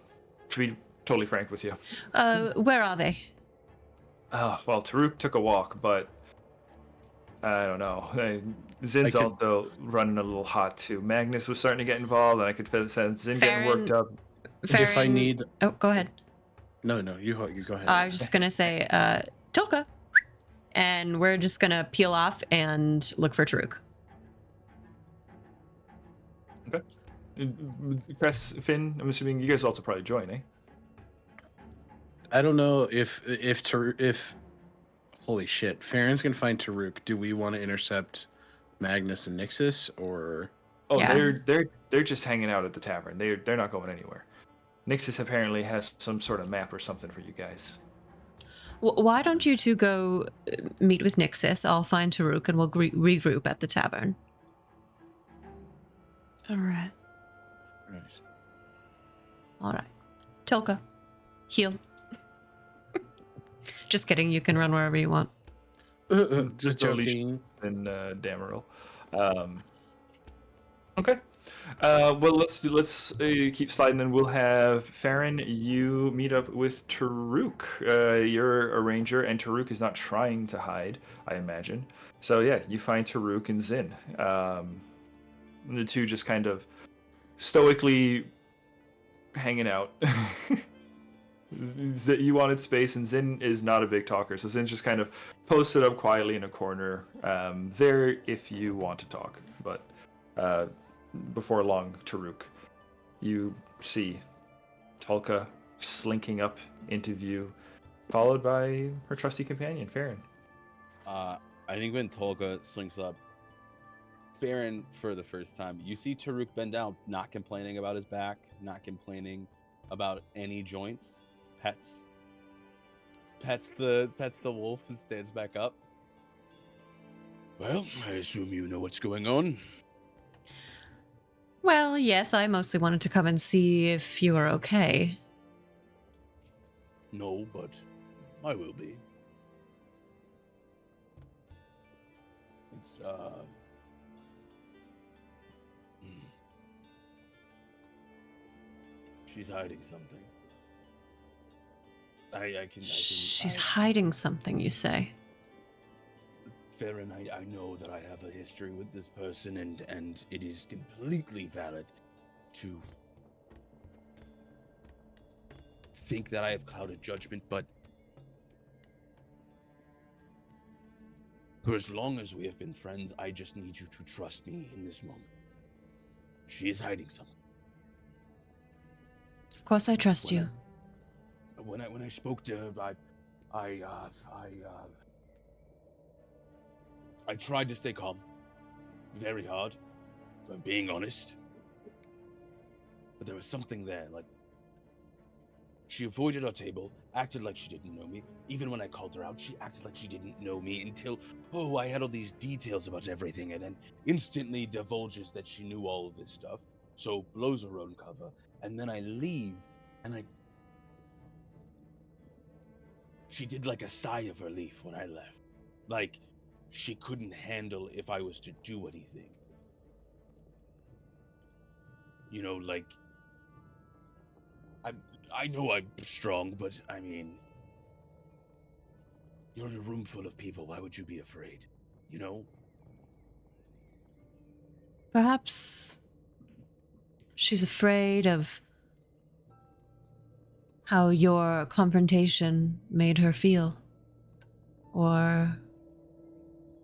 to be totally frank with you. Where are they? Well, Taruk took a walk, but I don't know. Zin's also running a little hot too. Magnus was starting to get involved, and I could feel the sense Zin getting worked up. If I need... Oh, go ahead. No, you go ahead. I was just going to say, Tilka. And we're just going to peel off and look for Taruk. Okay. Cress, Finn, I'm assuming you guys also probably join, eh? I don't know if holy shit, Farron's gonna find Taruk. Do we want to intercept Magnus and Nyxis, or? Oh, Yeah. they're just hanging out at the tavern. They're not going anywhere. Nyxis apparently has some sort of map or something for you guys. Why don't you two go meet with Nyxis? I'll find Taruk and we'll regroup at the tavern. All right. Right. All right. Tilka, heal. Just kidding. You can run wherever you want. Just joking. And Damaril. Okay. Well, let's keep sliding, and we'll have Farron. You meet up with Taruk. You're a ranger, and Taruk is not trying to hide, I imagine. So yeah, you find Taruk and Zin. The two just kind of stoically hanging out. You wanted space, and Zin is not a big talker, so Zin's just kind of posted up quietly in a corner there if you want to talk. But before long, Taruk, you see Tulka slinking up into view, followed by her trusty companion, Farron. I think when Tulka slinks up, Farron, for the first time, you see Taruk bend down, not complaining about his back, not complaining about any joints. Pets the wolf and stands back up. Well, I assume you know what's going on. Well, yes, I mostly wanted to come and see if you were okay. No, but I will be. It's she's hiding something. I can. She's hiding something, you say? Farron, I know that I have a history with this person, and it is completely valid to think that I have clouded judgment, but for as long as we have been friends, I just need you to trust me in this moment. She is hiding something. Of course I trust you. When I spoke to her, I tried to stay calm. Very hard, if I'm being honest. But there was something there, like... She avoided our table, acted like she didn't know me. Even when I called her out, she acted like she didn't know me until, I had all these details about everything, and then instantly divulges that she knew all of this stuff, so blows her own cover, and then I leave, and she did like a sigh of relief when I left. Like, she couldn't handle if I was to do anything. You know, like... I know I'm strong, but, I mean... You're in a room full of people, why would you be afraid? You know? Perhaps she's afraid of how your confrontation made her feel. Or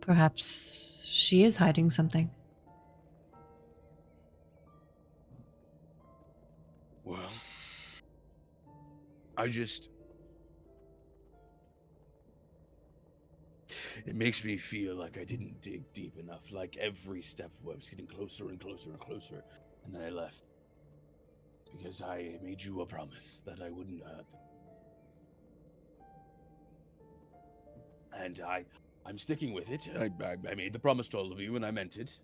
perhaps she is hiding something. Well, I just... It makes me feel like I didn't dig deep enough, like every step was getting closer and closer and closer, and then I left. Because I made you a promise that I wouldn't hurt them. And I'm sticking with it. I made the promise to all of you, and I meant it.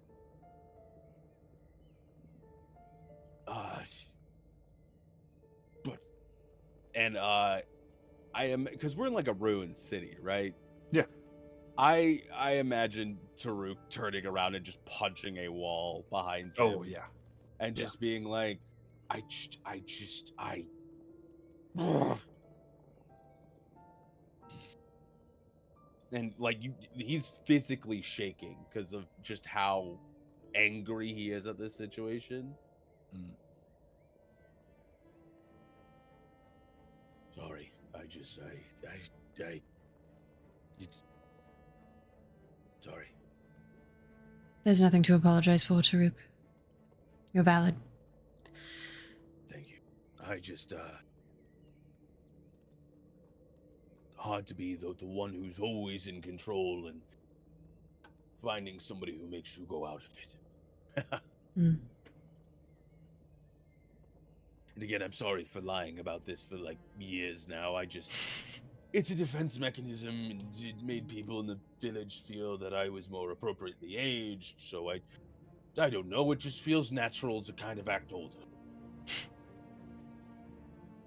I am, because we're in like a ruined city, right? Yeah. I imagine Taruk turning around and just punching a wall behind him. Oh yeah. And Yeah. just being like, I and like he's physically shaking because of just how angry he is at this situation. Mm. Sorry, sorry. There's nothing to apologize for, Taruk. You're valid. Thank you. I just hard to be the one who's always in control and finding somebody who makes you go out of it. Mm. And again, I'm sorry for lying about this for like years now. It's a defense mechanism, and it made people in the village feel that I was more appropriately aged, so I don't know, it just feels natural to kind of act older.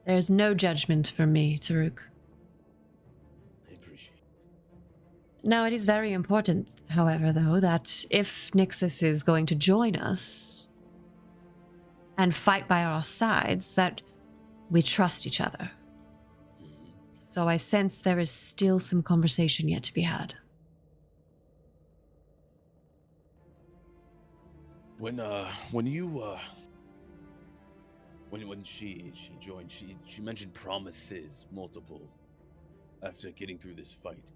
There's no judgment from me, Taruk. I appreciate it. Now, it is very important, however, though, that if Nyxis is going to join us and fight by our sides, that we trust each other. Mhm. So I sense there is still some conversation yet to be had. When she joined, she mentioned promises multiple after getting through this fight.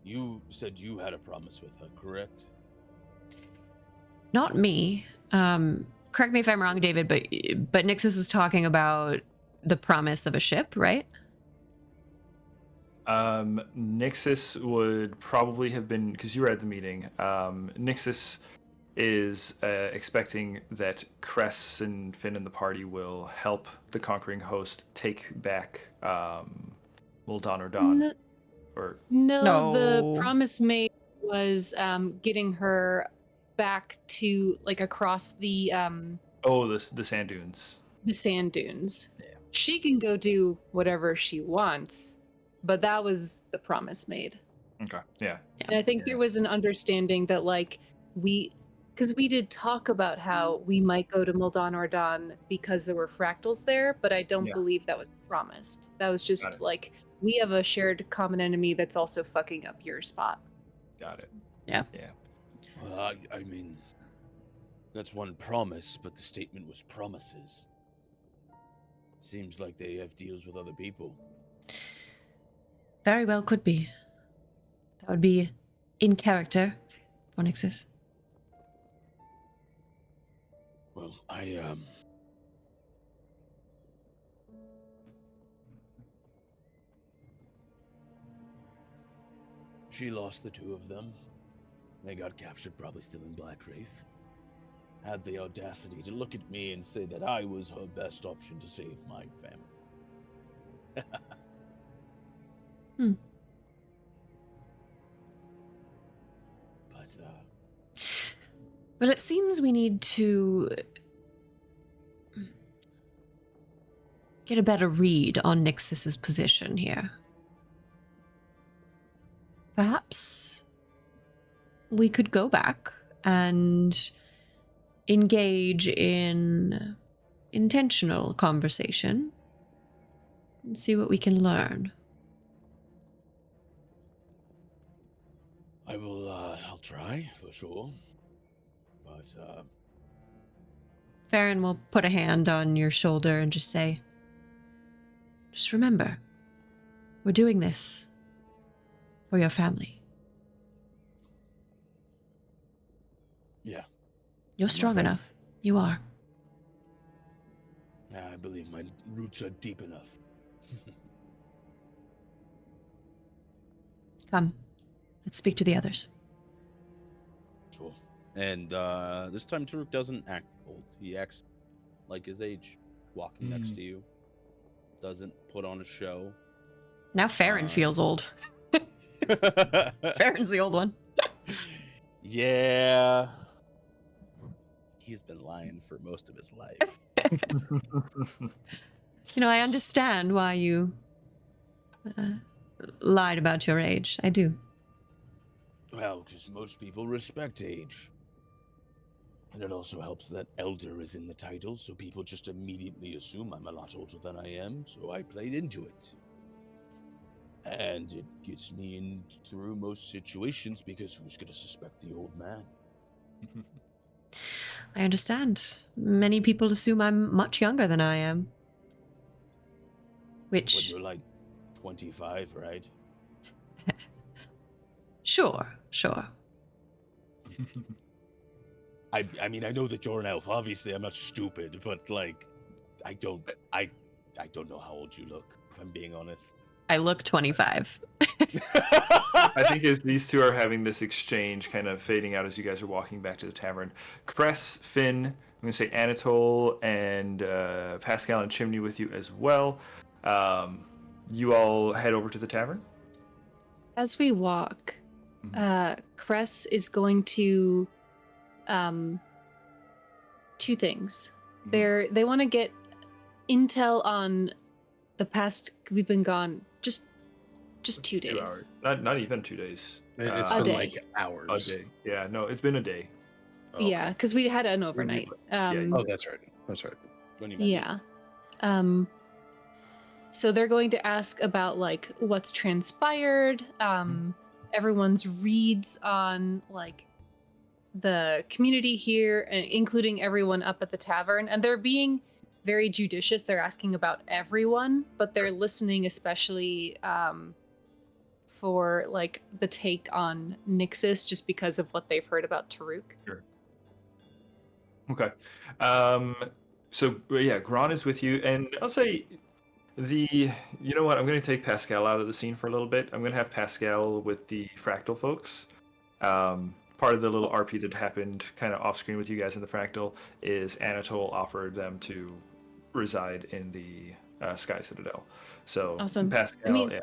You said you had a promise with her, correct? Not me. Correct me if I'm wrong, David, but Nyxis was talking about the promise of a ship, right? Nyxis would probably have been, because you were at the meeting. Nyxis is expecting that Cress and Finn and the party will help the conquering host take back Muldan or Dawn. N- Or No, the No. promise made was getting her back to like across the the sand dunes. sand dunes. Yeah. She can go do whatever she wants, but that was the promise made. Okay. Yeah. And I think there was an understanding that like because we did talk about how we might go to Muldan or Dawn because there were fractals there, but I don't Yeah. believe that was promised. That was Got just it. like we have a shared common enemy that's also fucking up your spot. Got it. Yeah. Yeah. Well, I mean, that's one promise, but the statement was promises. Seems like they have deals with other people. Very well could be. That would be in character for Nyxis. Well, she lost the two of them. They got captured, probably still in Black Reef. Had the audacity to look at me and say that I was her best option to save my family. But, Well, it seems we need to get a better read on Nyxis's position here. Perhaps we could go back and engage in intentional conversation and see what we can learn. I'll try, for sure. But, Farron will put a hand on your shoulder and just say, just remember, we're doing this for your family. yeah. You're strong enough. You are. I believe my roots are deep enough. Come, let's speak to the others. Sure. And this time Taruk doesn't act old. He acts like his age, walking next to you. Doesn't put on a show. Now Farron feels old. Farron's the old one. Yeah. He's been lying for most of his life. You know, I understand why you lied about your age. I do. Well, because most people respect age. And it also helps that elder is in the title, so people just immediately assume I'm a lot older than I am, so I played into it. And it gets me in through most situations because who's going to suspect the old man? I understand. Many people assume I'm much younger than I am. When Which, you're like 25, right? sure. I mean, I know that you're an elf. Obviously, I'm not stupid, but like, I don't know how old you look, if I'm being honest. I look 25. I think as these two are having this exchange, kind of fading out as you guys are walking back to the tavern, Cress, Finn, I'm going to say Anatole, and Pascal and Chimney with you as well. You all head over to the tavern. As we walk, Cress is going to two things. They want to get intel on the past. We've been gone just 2 days. 2 hours. Not even 2 days. It's A been day. like hours. A day. Yeah, no, it's been a day. Oh, Yeah, okay. because we had an overnight. Oh, that's right. When you met me. Yeah. So they're going to ask about like what's transpired, everyone's reads on like the community here, including everyone up at the tavern, and they're being very judicious. They're asking about everyone, but they're listening especially for like the take on Nyxis, just because of what they've heard about Taruk. Sure. Okay. So yeah, Gron is with you, and I'll say you know what? I'm going to take Pascal out of the scene for a little bit. I'm going to have Pascal with the Fractal folks. Part of the little RP that happened kind of off screen with you guys in the Fractal is Anatole offered them to reside in the Sky Citadel. So Awesome. Pascal, I mean, yeah.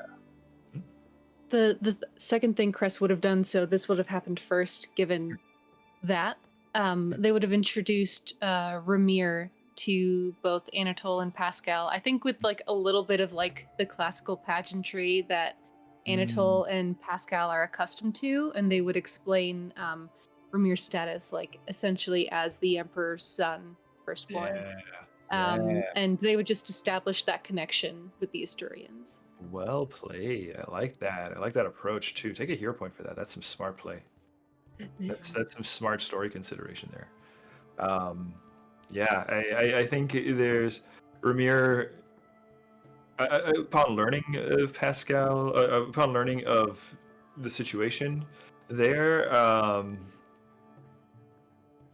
The second thing Cress would have done, so this would have happened first, given that they would have introduced Ramir to both Anatole and Pascal. I think with like a little bit of like the classical pageantry that Anatole and Pascal are accustomed to, and they would explain Ramir's status like essentially as the Emperor's son, firstborn. And they would just establish that connection with the Asturians. Well played. I like that. I like that approach too. Take a hero point for that. That's some smart play. That's some smart story consideration there. Yeah, I think there's Ramir. Upon learning of Pascal, upon learning of the situation there,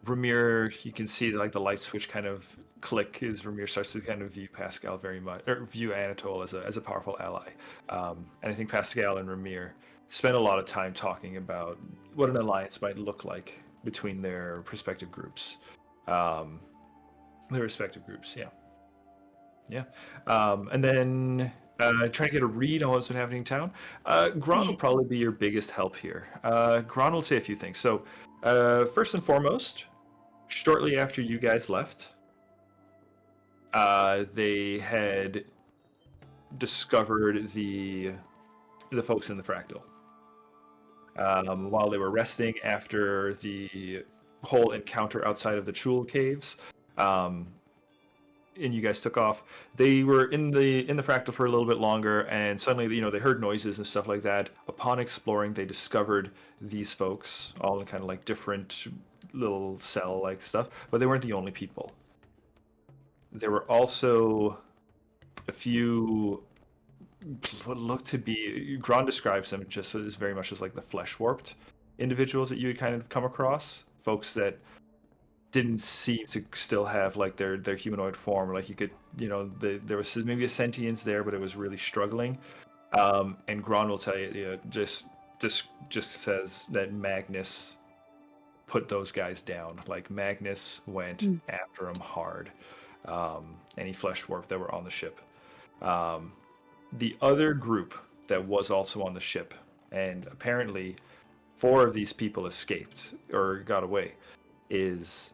Ramir, you can see like the light switch kind of click as Ramir starts to kind of view Pascal very much, or view Anatole as a powerful ally. And I think Pascal and Ramir spend a lot of time talking about what an alliance might look like between their respective groups. Yeah. And then trying to get a read on what's been happening in town. Gron will probably be your biggest help here. Gron will say a few things. So first and foremost, shortly after you guys left, they had discovered the folks in the Fractal. While they were resting after the whole encounter outside of the Chul caves, and you guys took off, they were in the Fractal for a little bit longer, and suddenly, they heard noises and stuff like that. Upon exploring, they discovered these folks, all in kind of like different little cell-like stuff, but they weren't the only people. There were also a few what looked to be, Gron describes them just as very much as like the flesh-warped individuals that you had kind of come across, folks that didn't seem to still have like their humanoid form. Like you could, there was maybe a sentience there, but it was really struggling. And Gron will tell you, just says that Magnus put those guys down. Like Magnus went after them hard. Any flesh warp that were on the ship. The other group that was also on the ship, and apparently 4 of these people escaped or got away, is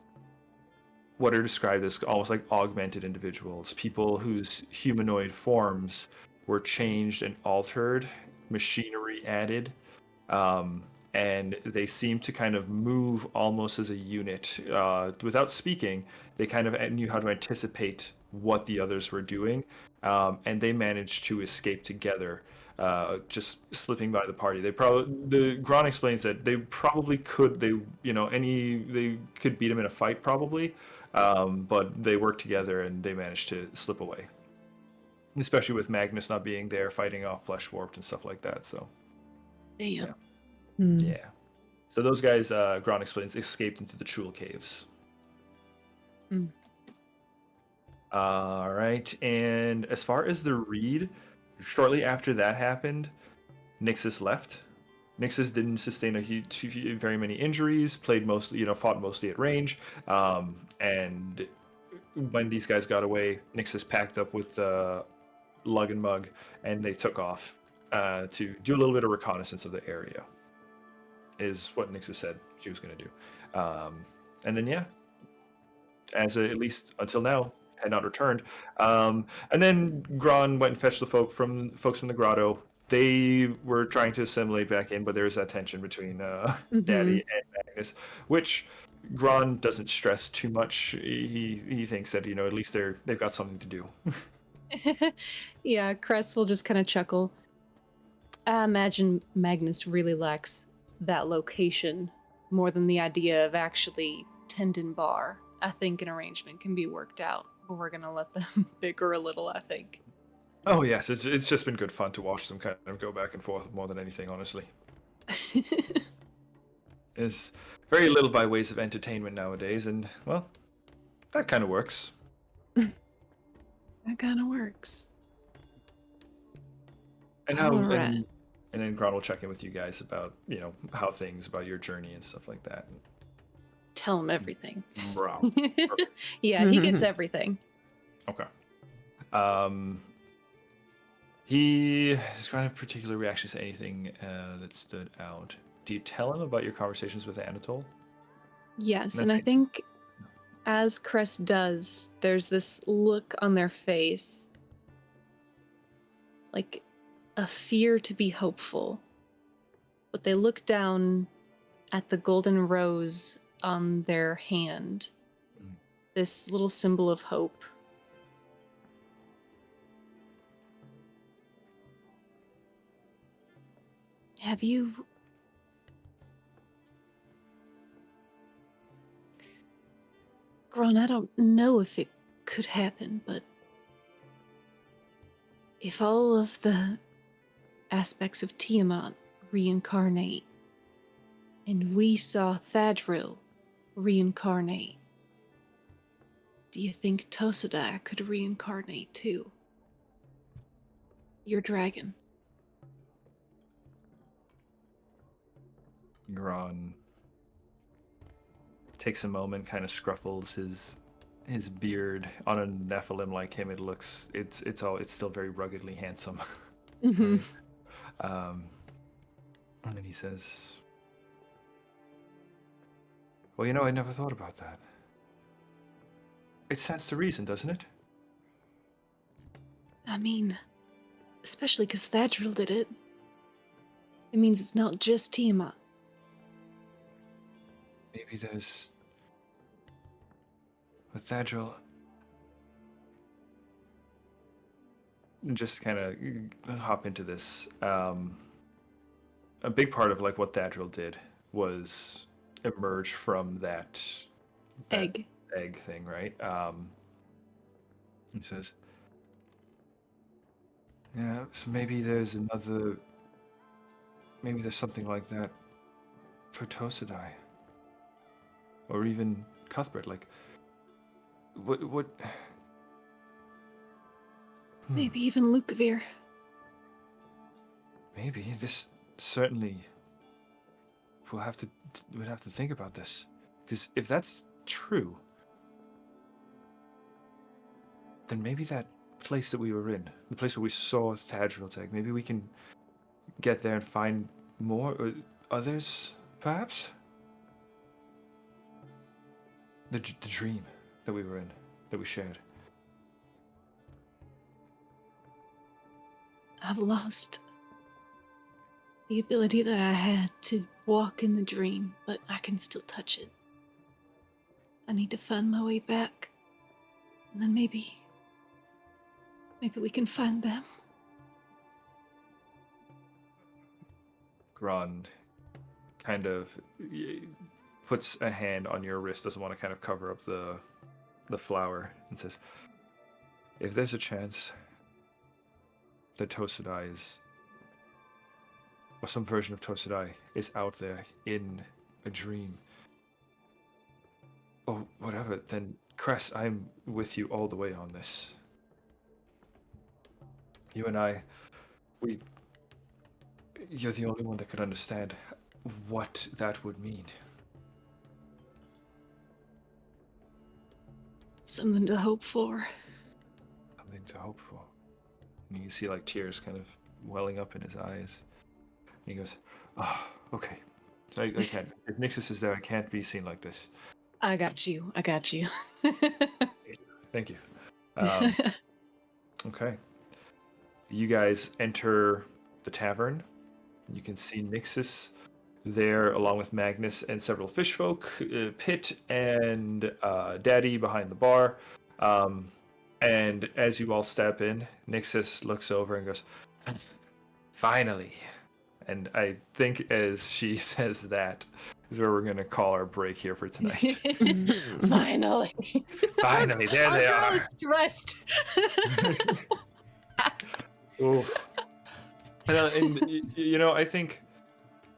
what are described as almost like augmented individuals, people whose humanoid forms were changed and altered, machinery added, and they seem to kind of move almost as a unit. Without speaking, they kind of knew how to anticipate what the others were doing, and they managed to escape together, just slipping by the party. The Gron explains that they probably could, they could beat him in a fight probably, but they worked together and they managed to slip away. Especially with Magnus not being there, fighting off Flesh Warped and stuff like that. So, Damn. Yeah. Hmm. yeah. So those guys, Gron explains, escaped into the Chul Caves. Hmm. All right. And as far as the read, shortly after that happened, Nyxis left. Nyxis didn't sustain very many injuries, fought mostly at range. And when these guys got away, Nyxis packed up with Lug and Mug, and they took off to do a little bit of reconnaissance of the area, is what Nyxis said she was going to do. And then, yeah, at least until now, had not returned. And then Gron went and fetched the folks from the grotto. They were trying to assimilate back in, but there was that tension between Daddy and Magnus, which Gron doesn't stress too much. He thinks that, at least they've got something to do. Yeah, Cress will just kind of chuckle. I imagine Magnus really likes that location more than the idea of actually tending bar. I think an arrangement can be worked out, but we're gonna let them bicker a little, I think. Oh yes, it's just been good fun to watch them kind of go back and forth more than anything, honestly. There's very little by ways of entertainment nowadays, and well, that kind of works. That kind of works. And Alright. and then Gron will check in with you guys about how things, about your journey and stuff like that. Tell him everything. Bro. Yeah, he gets everything. Okay. He has kind of particular reactions to anything that stood out. Do you tell him about your conversations with Anatole? Yes, That's and I it. think as Cress does, there's this look on their face, like a fear to be hopeful. But they look down at the golden rose on their hand, this little symbol of hope. Have you... Gron, I don't know if it could happen, but if all of the aspects of Tiamat reincarnate, and we saw Thadril reincarnate, do you think Tosadai could reincarnate too? Your dragon. Gron takes a moment, kind of scruffles his beard. On a Nephilim like him, it's still very ruggedly handsome. Mm-hmm. And then he says, "Well, I never thought about that. It stands to reason, doesn't it?" I mean, especially because Thadril did it. It means it's not just Tiamat. Maybe there's... With Thadril... Just kind of hop into this. A big part of what Thadril did was emerge from that Egg. egg thing, right? He says, "Yeah, so maybe there's something like that for Tosadai, or even Cuthbert. What? Maybe even Lukavir. Maybe this certainly. We'd have to think about this, because if that's true, then maybe that place that we were in, the place where we saw Thadril take, maybe we can get there and find more, or others, perhaps? The dream that we were in, that we shared. I've lost the ability that I had to walk in the dream, but I can still touch it. I need to find my way back. And then maybe we can find them. Grond kind of puts a hand on your wrist, doesn't want to kind of cover up the flower, and says, if there's a chance that Tosadai is, or some version of Tosadai is out there in a dream, or whatever, then Cress, I'm with you all the way on this. You and I, you're the only one that could understand what that would mean. Something to hope for. Something to hope for. And you can see like tears kind of welling up in his eyes. And he goes, oh, okay. I can't. If Nyxis is there, I can't be seen like this. I got you. Thank you. Okay. You guys enter the tavern. You can see Nyxis there along with Magnus and several fishfolk, Pit and Daddy behind the bar. And as you all step in, Nyxis looks over and goes, finally. And I think as she says that is where we're going to call our break here for tonight. Finally. Finally, there they Our girl are. is stressed. Oof. And you know, I think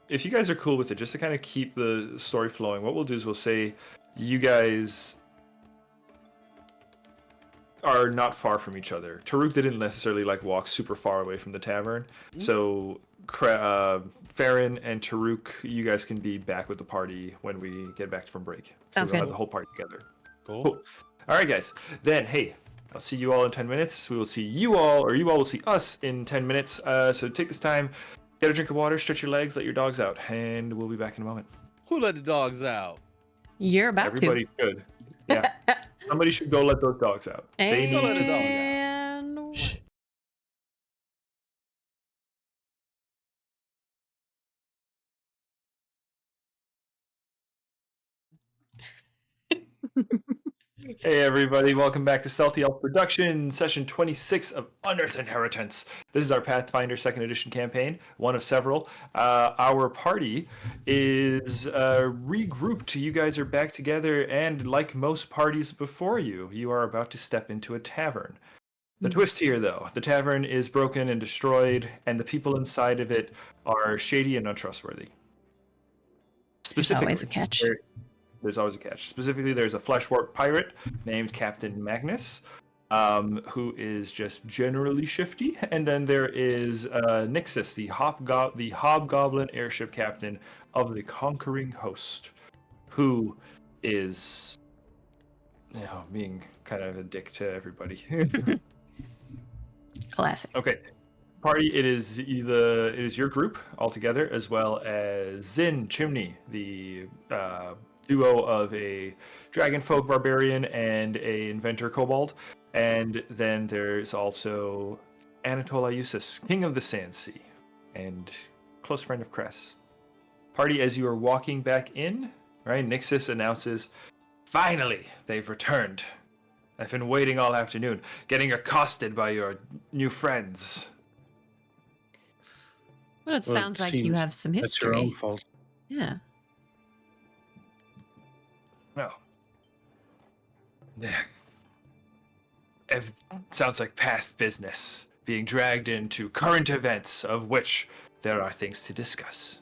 if you guys are cool with it, just to kind of keep the story flowing, what we'll do is we'll say you guys are not far from each other. Taruk didn't necessarily like walk super far away from the tavern, so Farron and Taruk, you guys can be back with the party when we get back from break. Sounds we'll good. have the whole party together. Cool. Cool. All right, guys. Then, hey, I'll see you all in 10 minutes. We will see you all, or you all will see us in 10 minutes. So take this time, get a drink of water, stretch your legs, let your dogs out, and we'll be back in a moment. Who let the dogs out? You're about Everybody should. Yeah. Somebody should go let those dogs out. to. They need let it to. out. And Shh. Hey everybody, welcome back to Stealthy Elf Production, session 26 of Unearthed Inheritance. This is our Pathfinder 2nd Edition campaign, one of several. Our party is regrouped. You guys are back together, and like most parties before you, you are about to step into a tavern. The twist here, though, the tavern is broken and destroyed, and the people inside of it are shady and untrustworthy. there's always a catch. There's always a catch. Specifically, there's a fleshwarp pirate named Captain Magnus, who is just generally shifty. And then there is Nyxis, the hobgoblin airship captain of the Conquering Host, who is, being kind of a dick to everybody. Classic. Okay. Party, it is your group altogether, as well as Zin Chimney, the duo of a dragonfolk barbarian and a inventor kobold, and then there's also Anatole Iusis, king of the Sand Sea, and close friend of Cress. Party, as you are walking back in, right? Nyxis announces, "Finally, they've returned. I've been waiting all afternoon, getting accosted by your new friends." Well, it sounds like you seems have some That's your own history. fault. Yeah. Well, yeah. Sounds like past business, being dragged into current events of which there are things to discuss.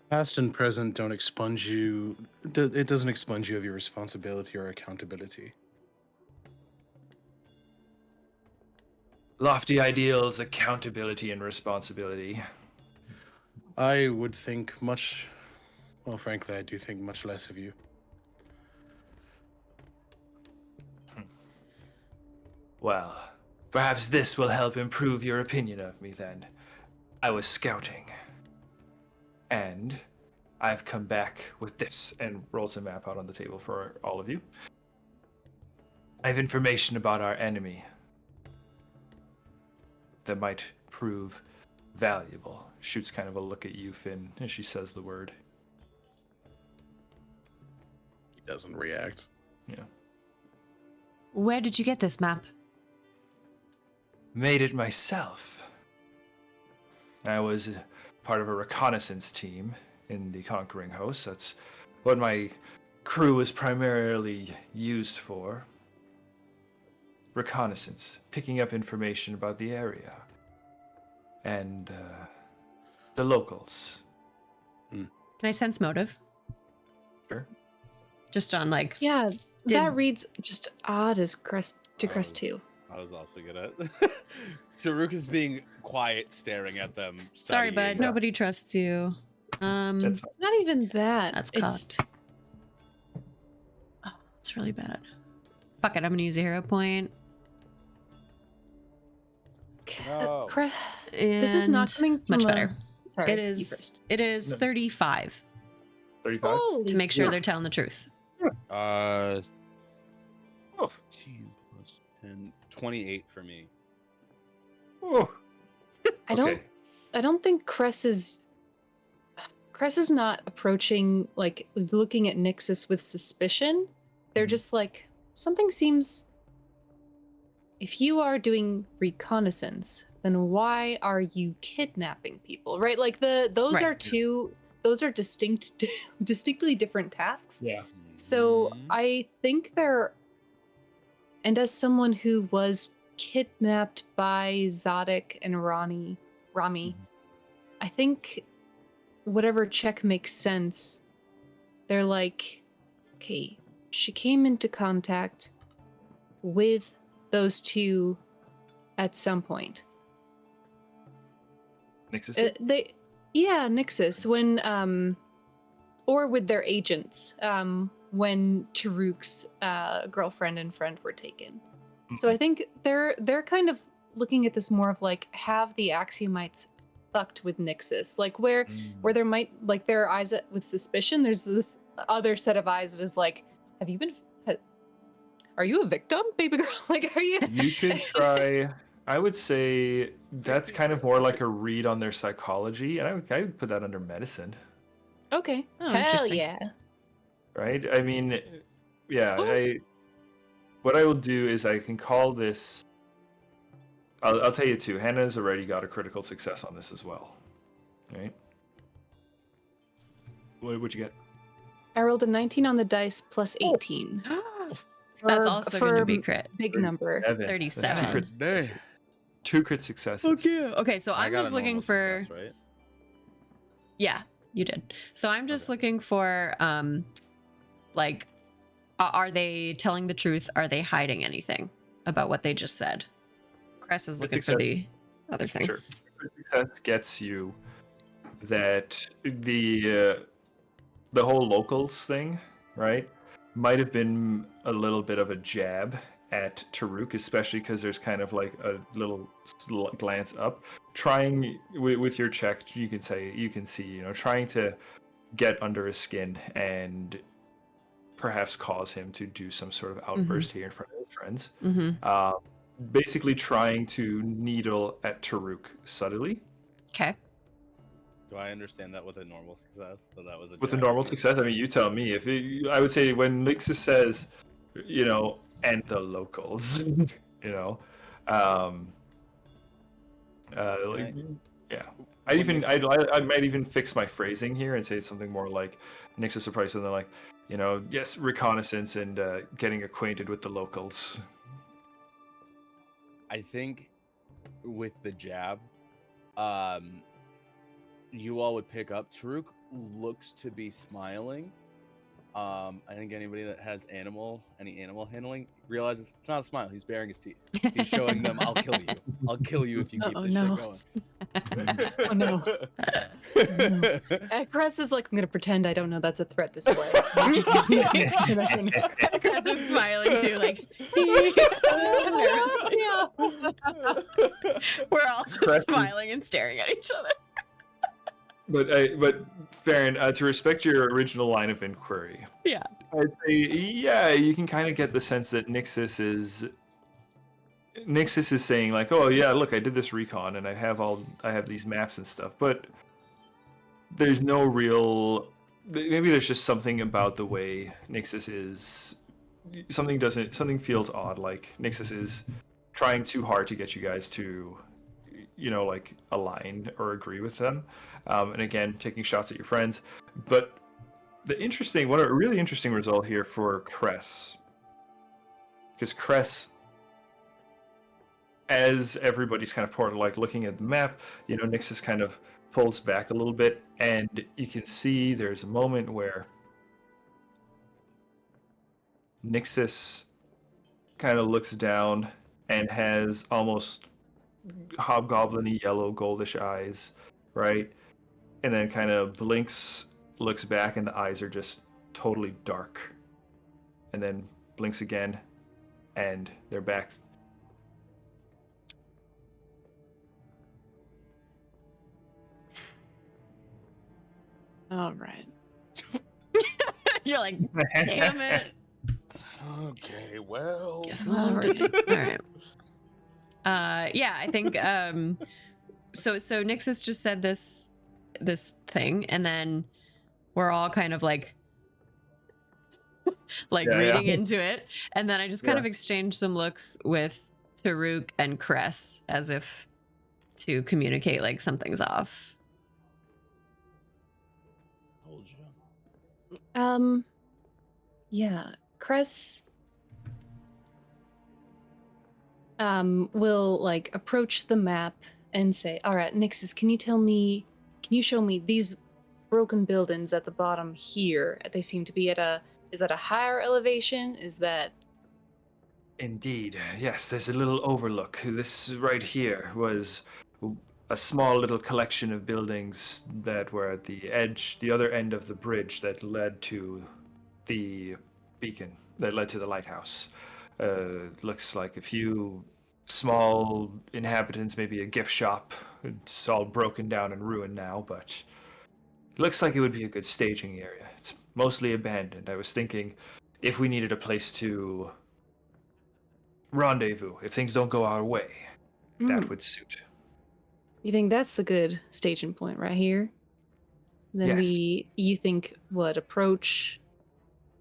Past and present don't expunge you. It doesn't expunge you of your responsibility or accountability. Lofty ideals, accountability, and responsibility. I would think much. Well, frankly, I do think much less of you. Well, perhaps this will help improve your opinion of me then. I was scouting, and I've come back with this, and rolls a map out on the table for all of you. I have information about our enemy that might prove valuable. Shoots kind of a look at you, Finn, as she says the word. He doesn't react. Yeah. Where did you get this map? Made it myself. I was part of a reconnaissance team in the Conquering Host. That's what my crew was primarily used for. Reconnaissance, picking up information about the area and the locals. Can I sense motive? Sure. Just on like, Yeah, Did- that reads just odd as Crest to Crest 2. I was also good at Taruk is being quiet, staring at them. sorry, studying. bud, nobody trusts you. That's fine. It's not even that. That's it's cocked. Oh, it's really bad. Fuck it, I'm gonna use a hero point. No. This is not coming from much a- better. Sorry, It you is. first. It is No. 35 35? Holy to make sure crap. they're telling the truth. 15 plus 10, 28 for me. Oh. I don't think Cress is not approaching, like, looking at Nyxis with suspicion. They're just like, something seems. If you are doing reconnaissance, then why are you kidnapping people? Right? Like those Right. are distinctly different tasks. Yeah. So Mhm. I think they're, and as someone who was kidnapped by Zodic and Rami, I think whatever check makes sense. They're like, okay, she came into contact with those two at some point. Nyxis? Nyxis, when or with their agents, when Taruk's girlfriend and friend were taken. So I think they're kind of looking at this more of like, have the Axiomites fucked with Nyxis? Like where there might, like, there are eyes with suspicion, there's this other set of eyes that is like, have you been, are you a victim, baby girl? Like, are you? You could try. I would say that's kind of more like a read on their psychology, and I would put that under medicine, Okay. Oh, Hell interesting. yeah. right? I mean, yeah. What I will do is I can call this. I'll tell you too. Hannah's already got a critical success on this as well, right? What'd you get? I rolled a 19 on the dice plus 18. That's For- also going to for be crit. Big number. 37. Two crit successes. Okay, so I I'm got just a looking normal for. success, right? Yeah, you did. So I'm just Okay. looking for, like, are they telling the truth? Are they hiding anything about what they just said? Cress is looking for the other thing. Sure. Crit success gets you that the whole locals thing, right? Might have been a little bit of a jab at Taruk, especially because there's kind of like a little glance up. Trying with your check, you can see, trying to get under his skin and perhaps cause him to do some sort of outburst here in front of his friends. Mm-hmm. Basically trying to needle at Taruk subtly. Okay. Do I understand that with a normal success? That was a With a jab? normal success, I mean, you tell me. I would say when Nyxis says, and the locals, like, yeah. I might even fix my phrasing here and say something more like Nyxis would probably something like, yes, reconnaissance and getting acquainted with the locals. I think with the jab, you all would pick up. Taruk looks to be smiling. I think anybody that has any animal handling realizes it's not a smile. He's baring his teeth. He's showing them, "I'll kill you. I'll kill you if you keep Oh, this no. shit going." Oh no. Cress is like, I'm gonna pretend I don't know that's a threat display. Cress is smiling too, like, nervously. We're all just Cress is- smiling and staring at each other. But Farron, to respect your original line of inquiry, Yeah. I'd say, yeah, you can kind of get the sense that Nyxis is Nyxis is saying like, "Oh yeah, look, I did this recon and I have these maps and stuff," but there's no real. Maybe there's just something about the way Nyxis is. Something feels odd. Like Nyxis is trying too hard to get you guys to, like align or agree with them, and again taking shots at your friends. But a really interesting result here for Cress, because Cress, as everybody's kind of like looking at the map, Nyxis kind of pulls back a little bit, and you can see there's a moment where Nyxis kind of looks down and has almost hobgoblin-y yellow goldish eyes, right? And then kind of blinks, looks back, and the eyes are just totally dark. And then blinks again, and they're back. All right. You're like, damn it. Okay, well. Guess we'll have to do. All right. Yeah, I think so Nyxis just said this thing, and then we're all kind of like reading into it, and then I just kind of exchanged some looks with Taruk and Cress as if to communicate like something's off. Told you. Yeah, Cress will like approach the map and say, all right, Nyxis, can you show me these broken buildings at the bottom here? They seem to be is that a higher elevation? Is that... Indeed, yes, there's a little overlook. This right here was a small little collection of buildings that were at the other end of the bridge that led to the beacon, that led to the lighthouse. Looks like a few small inhabitants, maybe a gift shop. It's all broken down and ruined now, but looks like it would be a good staging area. It's mostly abandoned. I was thinking if we needed a place to rendezvous, if things don't go our way, that would suit. You think that's the good staging point right here? Then Yes. you think what, approach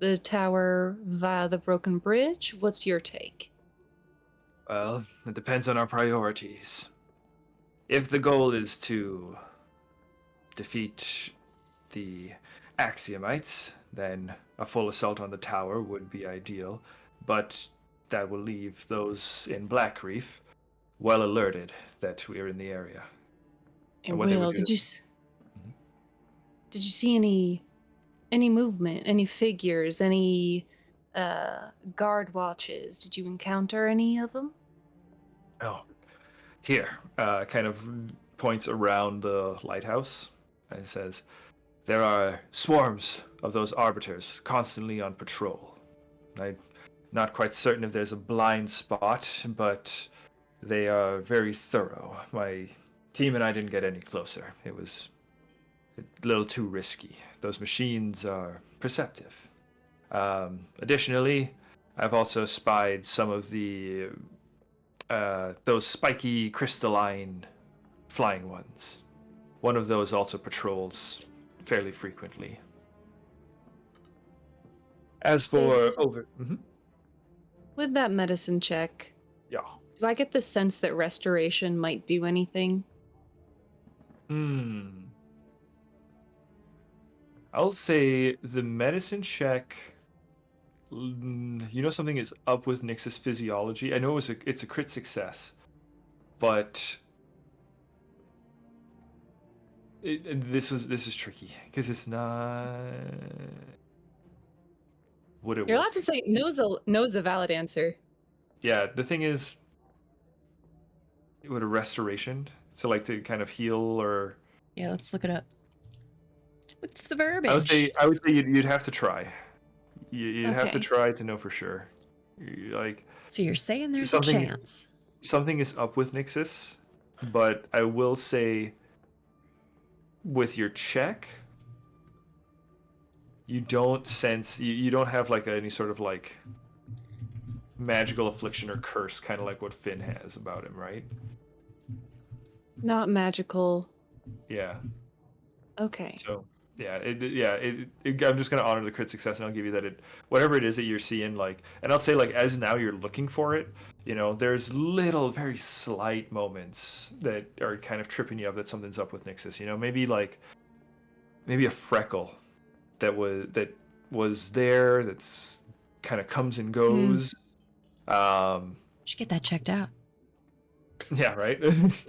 the tower via the broken bridge? What's your take? Well, it depends on our priorities. If the goal is to defeat the Axiomites, then a full assault on the tower would be ideal, but that will leave those in Black Reef well alerted that we are in the area. And what they would Will, do- did you see any movement, any figures, any guard watches? Did you encounter any of them? Oh, here, kind of points around the lighthouse and says, there are swarms of those arbiters constantly on patrol. I'm not quite certain if there's a blind spot, but they are very thorough. My team and I didn't get any closer. It was a little too risky. Those machines are perceptive. Additionally, I've also spied some of the those spiky crystalline flying ones. One of those also patrols fairly frequently. As for With that medicine check, yeah. do I get the sense that restoration might do anything? I'll say the medicine check. Something is up with Nyxis physiology. I know it's a crit success, but this is tricky because it's not. Would it? You're work? allowed to say no's a valid answer. Yeah, the thing is, would a restoration? So like to kind of heal or? Yeah, let's look it up. What's the verbiage? I would say you'd have to try. You'd have to Okay. try to know for sure. So you're saying there's a something- chance. Something is up with Nyxis, but I will say with your check, you don't sense, you don't have like any sort of like magical affliction or curse, kind of like what Finn has about him, right? Not magical. Yeah. Okay. So I'm just gonna honor the crit success, and I'll give you that whatever it is that you're seeing, like, and I'll say, like, as now you're looking for it, there's little, very slight moments that are kind of tripping you up that something's up with Nyxis. Maybe a freckle that was there, that's kind of comes and goes. Should get that checked out. Yeah, right.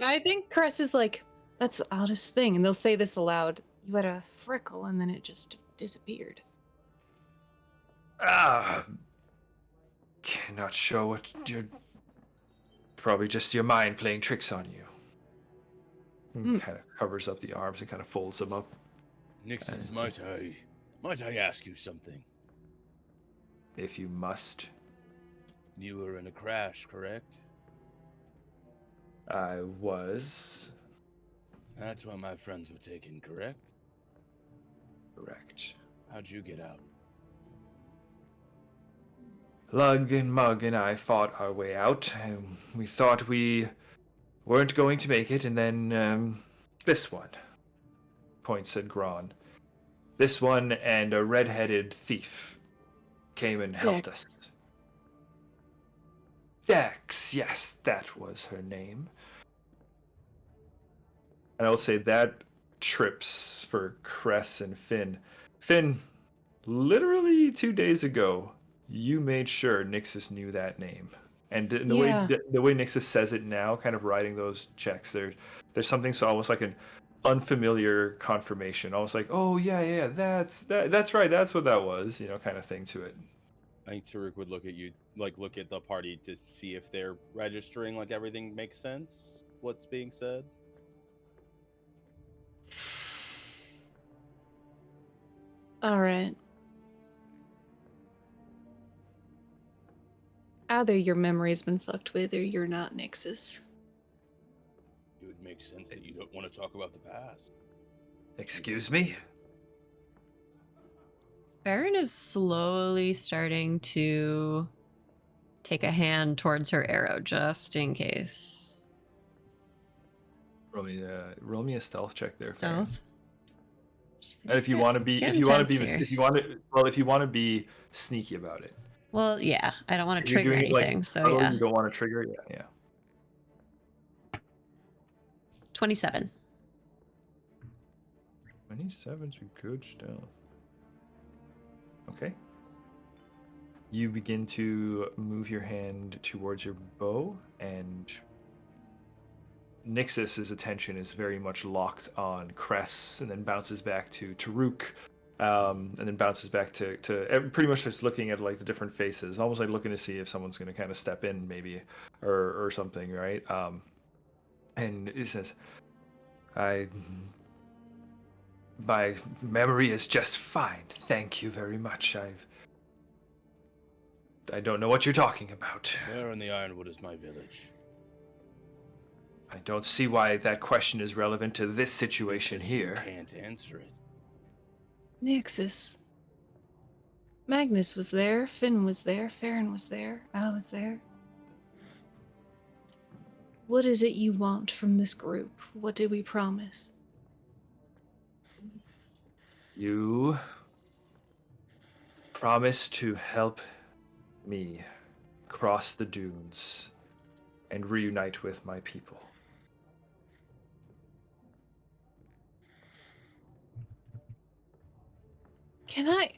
I think Cress is like, that's the oddest thing. And they'll say this aloud. You had a freckle and then it just disappeared. Cannot show what you're. Probably just your mind playing tricks on you. Kind of covers up the arms and kind of folds them up. Nyxis, might I ask you something? If you must. You were in a crash, correct? I was. That's why my friends were taken, correct? Correct. How'd you get out? Lug and Mug and I fought our way out. We thought we weren't going to make it, and then this one, points at Gron. This one and a red-headed thief came and helped us. Dex, yes, that was her name. And I will say that trips for Cress and Finn. Finn, literally 2 days ago, you made sure Nyxis knew that name. And the way Nyxis says it now, kind of writing those checks, there's something so almost like an unfamiliar confirmation, almost like, oh yeah, that's right, that's what that was, kind of thing to it. I think Taruk would look at you, look at the party to see if they're registering, everything makes sense, what's being said. All right. Either your memory's been fucked with or you're not Nyxis. It would make sense that you don't want to talk about the past. Excuse me? Farron is slowly starting to take a hand towards her arrow, just in case. Roll me a stealth check there. Stealth. And if you want to be sneaky about it. Well, yeah, I don't want to trigger anything, so yeah. You don't want to trigger it, yeah. 27. 27's a good stealth. Okay. You begin to move your hand towards your bow, and Nyxis's attention is very much locked on Cress, and then bounces back to Taruk, and then bounces back to pretty much just looking at the different faces, almost like looking to see if someone's going to kind of step in maybe or something, right? And it says, my memory is just fine. Thank you very much. I don't know what you're talking about. Where in the Ironwood is my village? I don't see why that question is relevant to this situation here. You can't answer it. Nyxis. Magnus was there, Finn was there, Farron was there, I was there. What is it you want from this group? What did we promise? You promised to help me cross the dunes and reunite with my people. I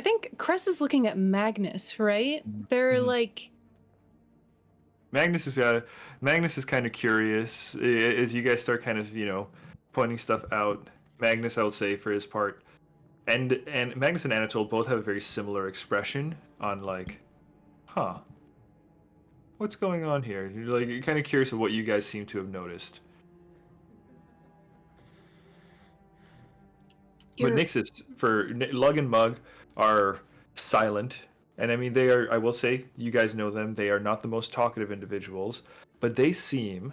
think Cress is looking at Magnus, right? They're like... Magnus is kind of curious as you guys start kind of, pointing stuff out. Magnus, I would say, for his part, and Magnus and Anatole both have a very similar expression on what's going on here? You're kind of curious of what you guys seem to have noticed. But Nyxis, for Lug and Mug, are silent. And I mean, they are, I will say, you guys know them. They are not the most talkative individuals, but they seem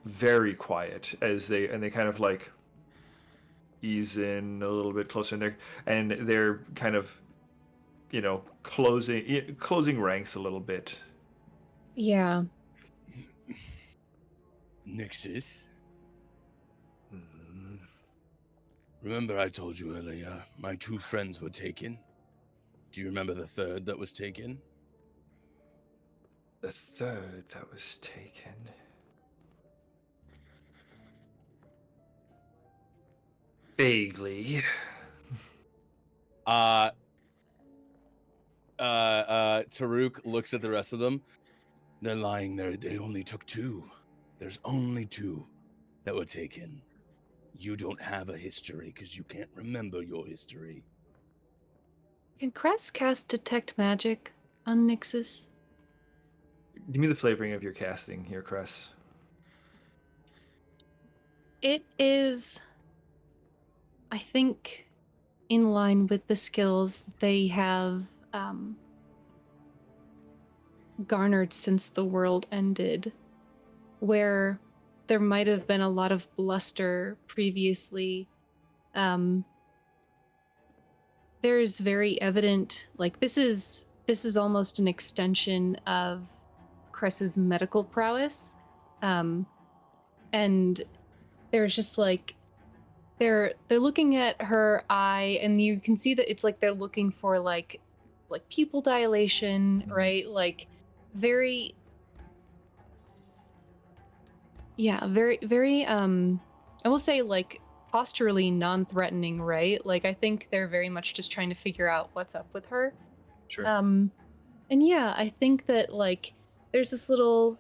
very quiet as they kind of ease in a little bit closer, and they're kind of closing ranks a little bit. Yeah. Nyxis, remember I told you earlier my 2 friends were taken? Do you remember the third that was taken? The third that was taken. Vaguely. Taruk looks at the rest of them. They're lying there. They only took 2. There's only 2 that were taken. You don't have a history because you can't remember your history. Can Cress cast Detect Magic on Nyxis? Give me the flavoring of your casting here, Cress. It is, I think, in line with the skills that they have garnered since the world ended, where there might have been a lot of bluster previously. There's very evident, like, this is almost an extension of Cress's medical prowess, and there's just like they're looking at her eye, and you can see that it's like they're looking for like pupil dilation, right? Like very, yeah, very I will say like posturally non-threatening, right? Like I think they're very much just trying to figure out what's up with her. Sure. And yeah, I think that like there's this little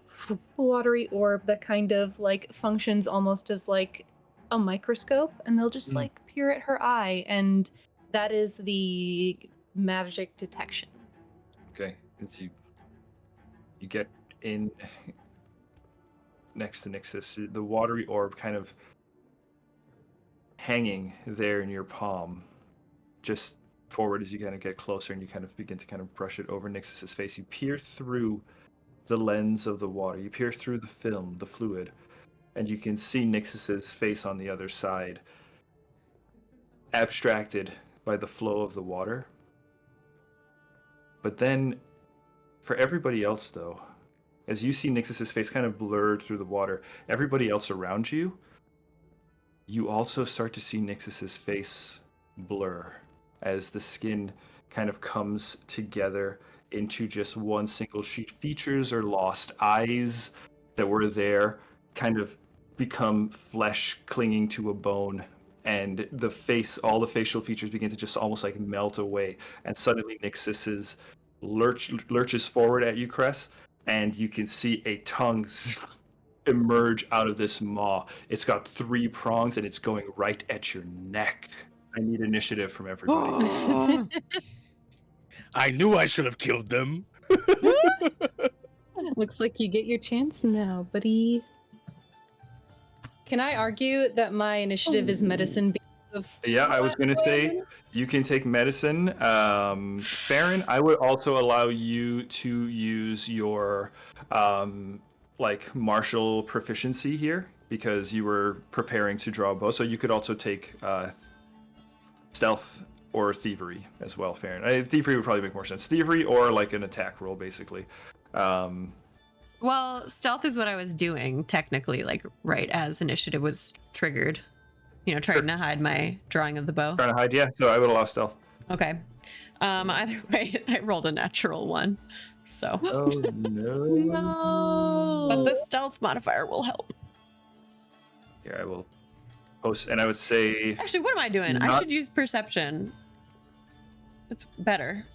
watery orb that kind of like functions almost as like a microscope, and they'll just like peer at her eye, and that is the magic detection. Okay. It's you get in next to Nyxis, the watery orb kind of hanging there in your palm, just forward as you kind of get closer, and you kind of begin to kind of brush it over Nyxis's face. You peer through the lens of the water. You peer through the film, the fluid, and you can see Nyxis's face on the other side, abstracted by the flow of the water. But then, for everybody else, though, as you see Nyxis's face kind of blurred through the water, everybody else around you, you also start to see Nyxis's face blur as the skin kind of comes together into just one single sheet. Features are lost. Eyes that were there kind of become flesh clinging to a bone, and the face, all the facial features begin to just almost like melt away. And suddenly Nyxis's lurches forward at you, Cress, and you can see a tongue emerge out of this maw. It's got 3 prongs, and it's going right at your neck. I need initiative from everybody. I knew I should have killed them. Looks like you get your chance now, buddy. Can I argue that my initiative is medicine? Yeah, I was going to say you can take medicine. Farron, I would also allow you to use your like martial proficiency here, because you were preparing to draw a bow. So you could also take stealth or thievery as well, Farron. Thievery would probably make more sense. Thievery or like an attack roll, basically. Well, stealth is what I was doing technically, like right as initiative was triggered. You know, trying to hide my drawing of the bow. Trying to hide, yeah. So I would allow stealth. Okay. Either way, I rolled a natural 1, so. Oh no! No. But the stealth modifier will help. Here, I will post, and I would say Actually, what am I doing? I should use perception. It's better.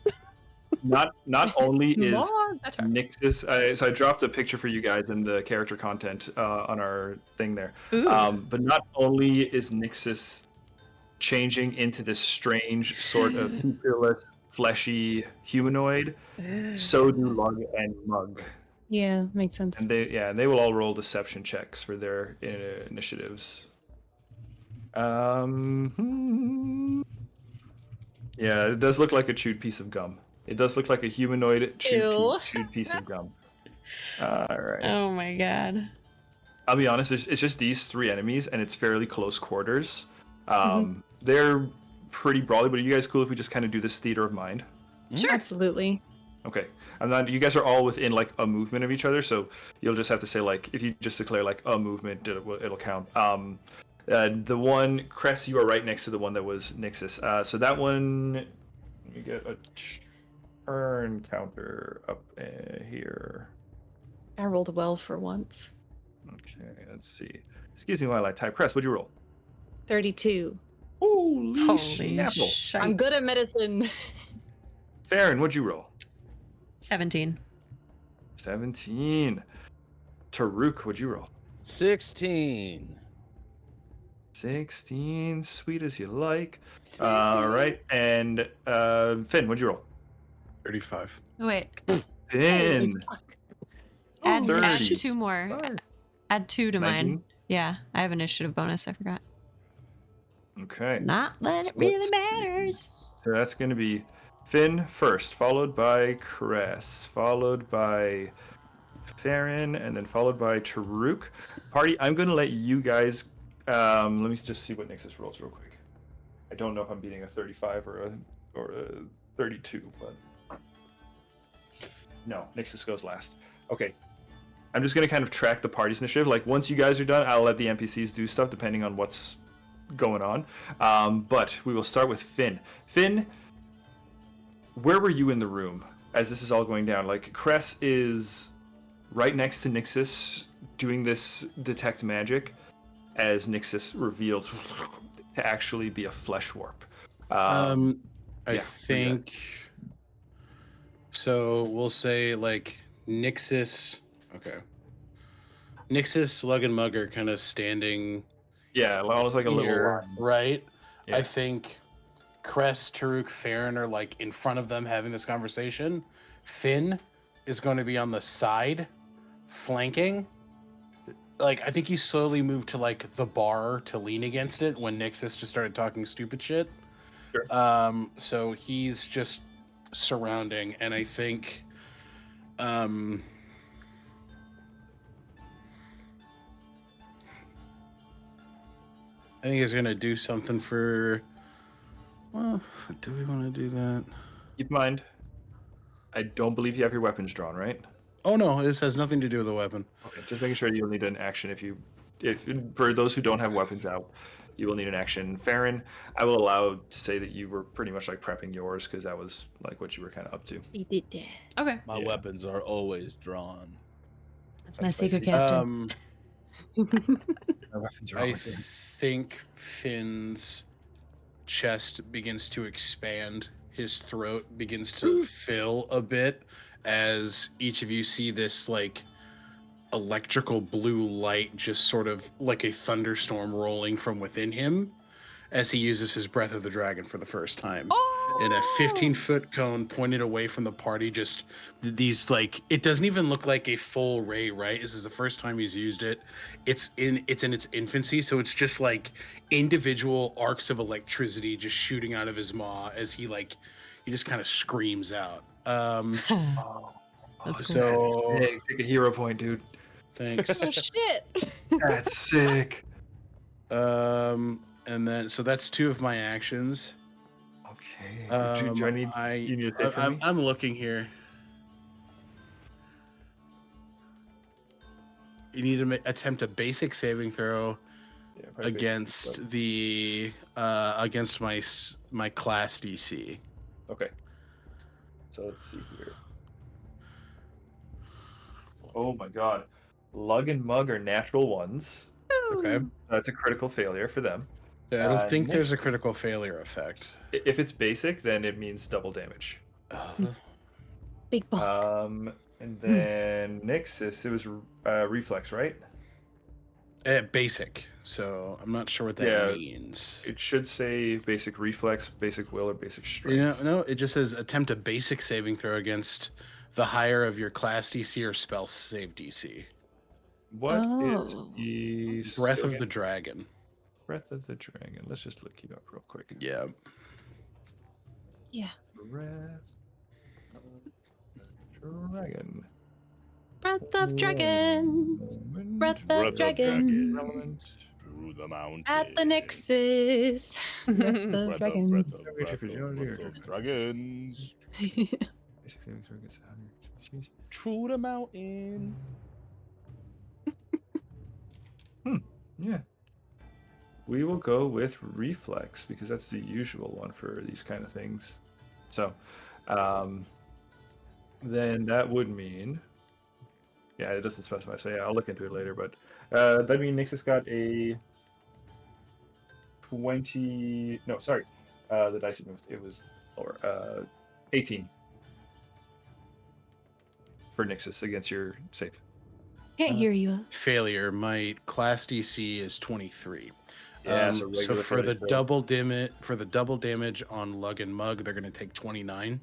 not only is More better. Nyxis, so I dropped a picture for you guys in the character content on our thing there. Ooh. But not only is Nyxis changing into this strange sort of featureless, fleshy humanoid, so do Lug and Mug. Yeah, makes sense. And they will all roll deception checks for their initiatives. Yeah, it does look like a chewed piece of gum. It does look like a humanoid chewed piece of gum. All right. Oh my god. I'll be honest, it's just these 3 enemies, and it's fairly close quarters. They're pretty brawly, but are you guys cool if we just kind of do this theater of mind? Sure. Absolutely. Okay. You guys are all within like a movement of each other, so you'll just have to say like if you just declare like a movement, it'll count. The one Cress, you are right next to the one that was Nyxis. So that one, let me get a turn counter up here. I rolled well for once. Okay, let's see. Excuse me while I type. Cress, what'd you roll? 32. Holy Holy schnapple. shit. I'm good at medicine. Farron, what'd you roll? 17. 17. Taruk, what'd you roll? 16. 16, sweet as you like. All right, and Finn, what'd you roll? 35. Wait. Finn, Add 30. 2 more. Add 2 to 19? mine. Yeah, I have initiative bonus. I forgot. Okay, Not that it really matters. so that's going to be Finn first, followed by Cress, followed by Farron, and then followed by Taruk. Party, I'm going to let you guys. Let me just see what Nyxis rolls real quick. I don't know if I'm beating a 35 or a 32, but no, Nyxis goes last. Okay. I'm just going to kind of track the party's initiative. Like, once you guys are done, I'll let the NPCs do stuff depending on what's going on. But we will start with Finn. Finn, where were you in the room as this is all going down? Like, Cress is right next to Nyxis doing this detect magic as Nyxis reveals to actually be a flesh warp. I yeah, think so. We'll say like Nyxis. Okay. Nyxis, Lug, and Mug are kind of standing. Yeah, almost like a little here, line. right? Yeah. I think Cress, Taruk, Farron are like in front of them having this conversation. Finn is going to be on the side, flanking. Like, I think he slowly moved to like the bar to lean against it when Nyxis just started talking stupid shit. Sure. So he's just surrounding, and I think he's gonna do something for. Well, do we want to do that? Keep in mind, I don't believe you have your weapons drawn, right? Oh no, this has nothing to do with the weapon. Okay, just making sure you'll need an action if for those who don't have weapons out, you will need an action. Farron, I will allow to say that you were pretty much like prepping yours because that was like what you were kind of up to. He did that. Okay. My weapons are always drawn. That's my That's my secret secret. captain. My weapons are I always in. think Finn's chest begins to expand. His throat begins to fill a bit as each of you see this like electrical blue light just sort of like a thunderstorm rolling from within him as he uses his Breath of the Dragon for the first time. In a 15-foot cone pointed away from the party, just these like, it doesn't even look like a full ray, right? This is the first time he's used it. It's in its infancy, so it's just like individual arcs of electricity just shooting out of his maw as he just kind of screams out. That's cool. So Sick. Take a hero point, dude. thanks. Oh shit. That's sick. And then so that's 2 of my actions. Okay. Do I need? You need to take from me? I'm looking here. You need to attempt a basic saving throw Yeah, probably against basic, the against my class DC. but- Okay. So let's see here. Oh my god. Lug and Mug are natural ones. Okay. That's a critical failure for them. I don't think there's a next- critical failure effect. If it's basic, then it means double damage. Big bump. And then Nyxis, it was reflex, right? Basic. So I'm not sure what that Yeah. means. It should say basic reflex, basic will, or basic strength. No, it just says attempt a basic saving throw against the higher of your class DC or spell save DC. What is Oh. the Breath of the Dragon. Breath of the Dragon? Let's just look it up real quick. Yeah. Yeah. Breath of the Dragon. Breath of dragons. Breath of dragon. Relevant. through the mountain. At the Nyxis. Breath of dragon. Breath of dragons. Through the mountain. Yeah. We will go with reflex because that's the usual one for these kind of things. So, then that would mean, yeah, it doesn't specify. So yeah, I'll look into it later. But that means Nyxis got a 20. No, sorry, the dice it moved. It was lower. 18 for Nyxis against your save. Can't hear you. Failure. My class DC is 23. Yeah, So regular for the failure. double damage on Lug and Mug, they're going to take 29.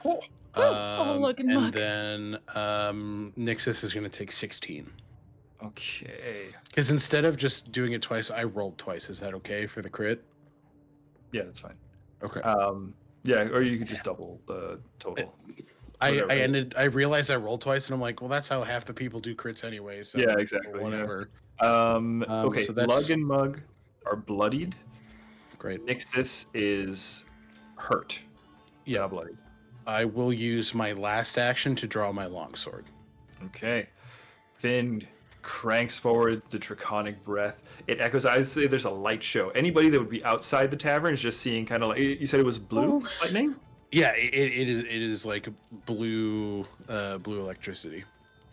Cool. Lug and Mug. then Nyxis is going to take 16. Okay. Because instead of just doing it twice, I rolled twice. Is that okay for the crit? Yeah, that's fine. Okay. Yeah, or you could just double the total. I realized I rolled twice, and I'm like, well, that's how half the people do crits anyway. So Yeah, exactly, yeah. Whatever. Okay, so that's- Lug and Mug are bloodied. Great. Nyxis is hurt. Yeah. Not bloodied. I will use my last action to draw my longsword. Okay. Finn cranks forward the draconic breath. It echoes. I'd say there's a light show. Anybody that would be outside the tavern is just seeing kind of like, you said it was blue lightning? Yeah, it is like blue electricity.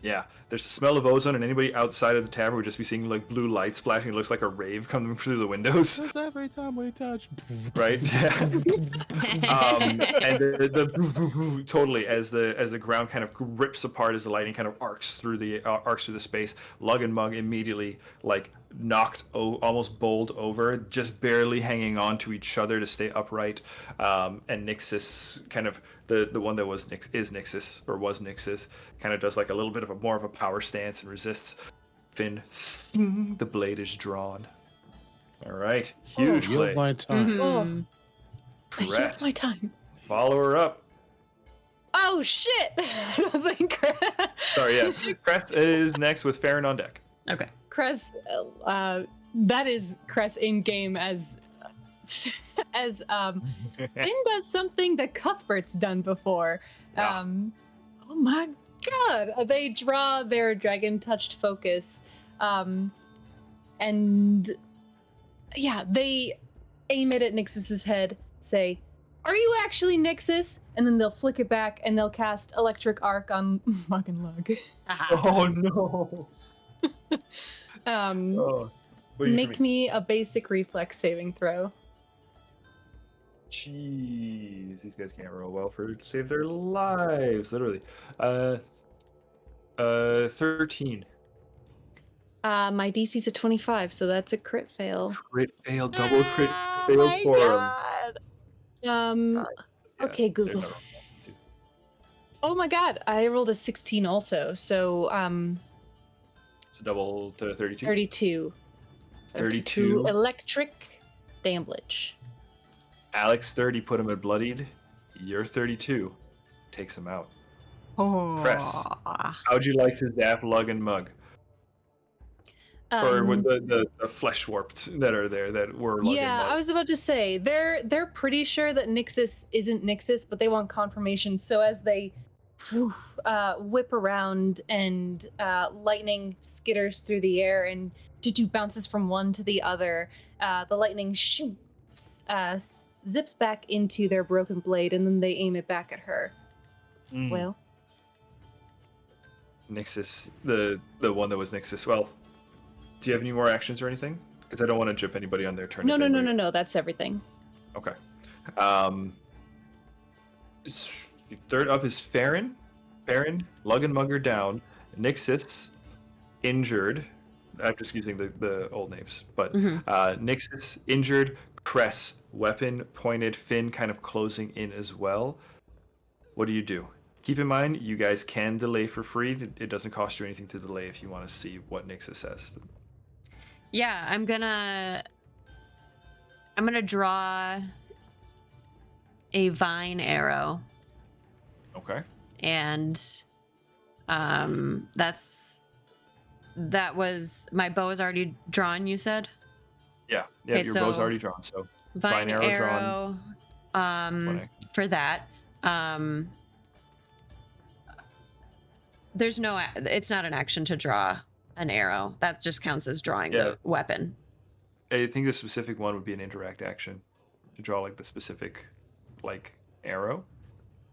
Yeah, there's the smell of ozone, and anybody outside of the tavern would just be seeing like blue lights flashing. It looks like a rave coming through the windows. That's every time we touch. Right? Yeah. And the totally as the ground kind of rips apart as the lightning kind of arcs through the space. Lug and Mug immediately like knocked almost bowled over, just barely hanging on to each other to stay upright. And Nyxis kind of the one that was Nyxis kind of does like a little bit of more of a power stance and resists. Finn, the blade is drawn. All right, huge Yield play. my time. Oh, I used Crest. my time. Follow her up. Oh shit! I don't think Sorry, yeah. Crest is next with Farron on deck. Okay. Cress, that is Cress in game as Finn does something that Cuthbert's done before. Yeah. Oh my god! They draw their dragon-touched focus, and yeah, they aim it at Nyxis's head. Say, "Are you actually Nyxis?" And then they'll flick it back, and they'll cast Electric Arc on Mug and Lug. Oh no. Oh, what do you Make me a basic reflex saving throw. Jeez, these guys can't roll well for save their lives, literally. 13. My DC's a 25, so that's a crit fail. Crit fail, double crit fail for him. Okay, they're Google. not wrong. Oh my god, I rolled a 16 also, so So double to 32. 32. 32. Electric damage. Alex 30 put him at bloodied. You're 32 takes him out. Press. How'd you like to zap Lug and Mug? Or with the flesh warped that are there that were Lug and yeah, Mug? I was about to say they're pretty sure that Nyxis isn't Nyxis, but they want confirmation. So as they whip around and lightning skitters through the air and bounces from one to the other, the lightning zips back into their broken blade, and then they aim it back at her. Well, Nyxis, the one that was Nyxis. Well, do you have any more actions or anything? Because I don't want to jump anybody on their turn. No. That's everything. Okay. Third up is Farron. Farron, Lug and Mugger down. Nyxis, injured. I'm just using the old names, but Nyxis, injured. Cress, weapon pointed. Finn kind of closing in as well. What do you do? Keep in mind, you guys can delay for free. It doesn't cost you anything to delay if you want to see what Nyxis says. Yeah, I'm gonna draw a vine arrow, Okay. and that was my bow is already drawn. You said. Yeah, Okay, your bow's so already drawn. So vine arrow arrow. action. For that, there's no. It's not an action to draw an arrow. That just counts as drawing Yeah. the weapon. I think the specific one would be an interact action to draw like the specific like arrow.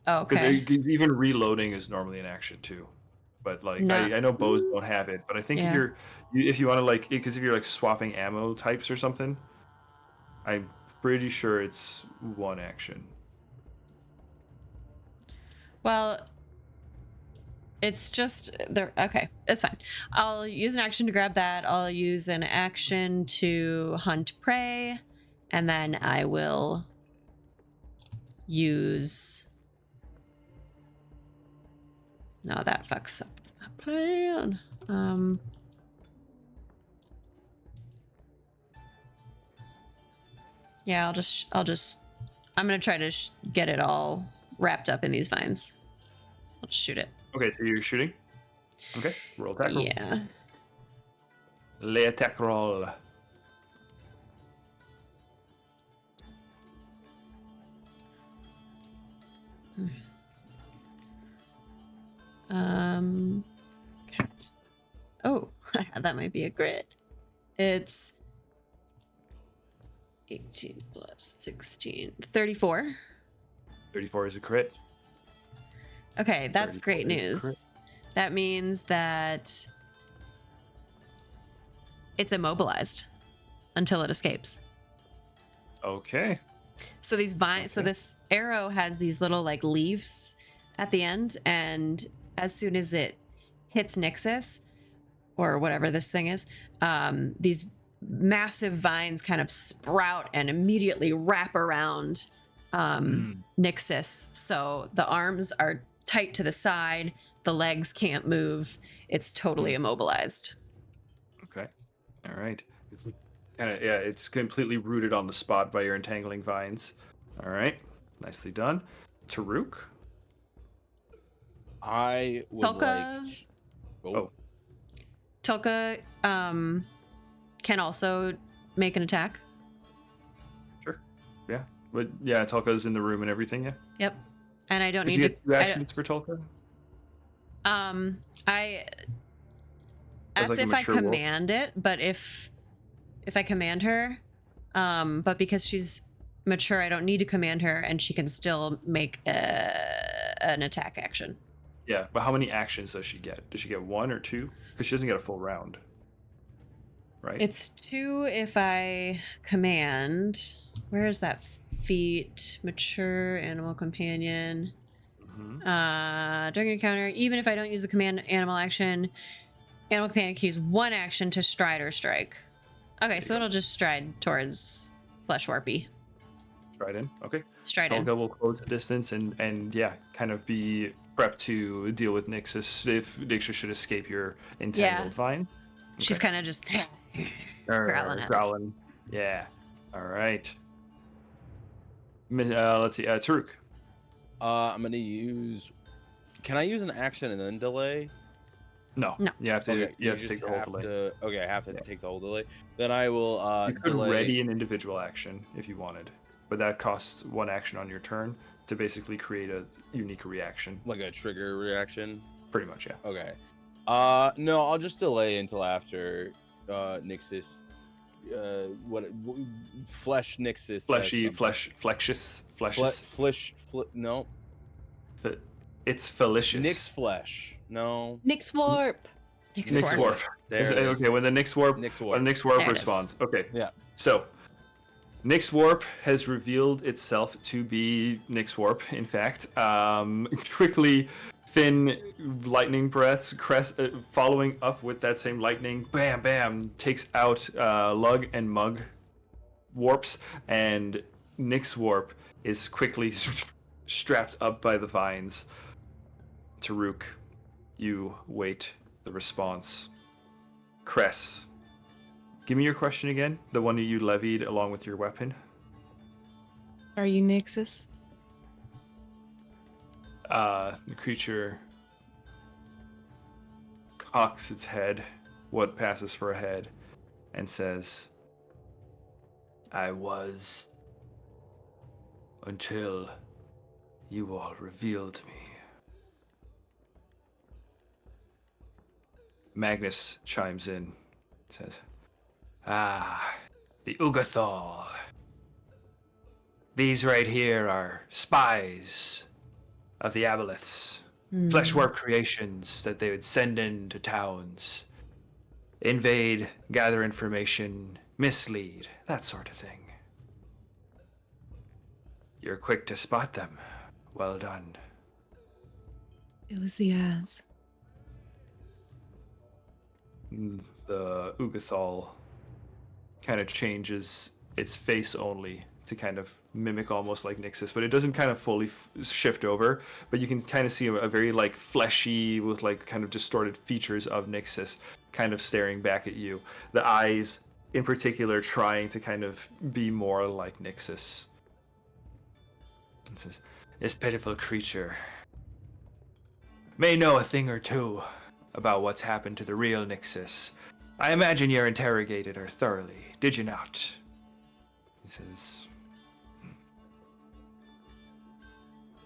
Okay. Because even reloading is normally an action too. But like Not- I know bows don't have it, but I think Yeah. if you want to like because if you're like swapping ammo types or something, I'm pretty sure it's one action. Well, it's just there. Okay, it's fine. I'll use an action to grab that. I'll use an action to hunt prey, and then I will use. No, that fucks up my plan. Yeah, I'm gonna try to get it all wrapped up in these vines. I'll just shoot it. Okay, so you're shooting. Okay, roll attack roll. Yeah. Lay attack roll. Okay. Oh, that might be a crit. It's 18 plus 16, 34. 34 is a crit. Okay, that's 34 great is a crit. news. That means that it's immobilized until it escapes. Okay. So these vines, so Okay. this arrow has these little like leaves at the end, and as soon as it hits Nyxis or whatever this thing is, these massive vines kind of sprout and immediately wrap around Nyxis. So the arms are tight to the side, the legs can't move. It's totally immobilized. Okay. All right. It's kind of it's completely rooted on the spot by your entangling vines. All right. Nicely done. Taruk. I would Tulka. like. Oh. Tulka can also make an attack. Sure. Yeah. But yeah, Tolka's in the room and everything. Yeah. Yep. And I don't Did need you to. get 2 actions for Tolka? That's like a if I mature wolf? command it, but if I command her, but because she's mature, I don't need to command her, and she can still make an attack action. Yeah, but how many actions does she get? Does she get 1 or 2? Because she doesn't get a full round. Right? It's 2 if I command. Where is that feat? Mature animal companion. During an encounter, even if I don't use the command animal action, animal companion can use 1 action to stride or strike. Okay, so it'll just stride towards Flesh Warpy. Stride in. Okay. Stride in. Tolka will close the distance and yeah, kind of be prepped to deal with Nyxis if Nyxis should escape your entangled vine. She's Okay. kind of just growling at it. Growling. Yeah. All right. Let's see. Taruk. I'm gonna use. Can I use an action and then delay? No. No. You have to. Okay, You have to just take the whole have delay. to. Okay, I have to Yeah. take the whole delay. Then I will You could delay. ready an individual action if you wanted, but that costs 1 action on your turn to basically create a unique reaction. Like a trigger reaction. Pretty much, yeah. Okay. No, I'll just delay until after Nyxis. Flesh Nyxis. says Fleshy, something. fleshes. No. It's felicious. Nyx flesh. No. Nyx warp. Nyx warp. There it is. Okay, when the Nyx warp, Nyx when warp. the Nyx warp There it is. responds. Okay. Yeah. So, Nyx warp has revealed itself to be Nyx warp. In fact, quickly, Finn lightning breaths, following up with that same lightning. Bam, bam, takes out Lug and Mug warps, and Nyx warp is quickly strapped up by the vines. Taruk, you wait the response. Cress, give me your question again. The one that you levied along with your weapon. Are you Nyxis? The creature cocks its head, what passes for a head, and says, I was until you all revealed me. Magnus chimes in, says, the Ugathal. These right here are spies of the Aboleths. Flesh warp creations that they would send into towns, invade, gather information, mislead, that sort of thing. You're quick to spot them. Well done. It was the ass. The Ugathal kind of changes its face only to kind of mimic almost like Nyxis, but it doesn't kind of fully shift over, but you can kind of see a very like fleshy with like kind of distorted features of Nyxis kind of staring back at you. The eyes in particular trying to kind of be more like Nyxis. It says, this pitiful creature may know a thing or two about what's happened to the real Nyxis. I imagine you interrogated her thoroughly, did you not? He says,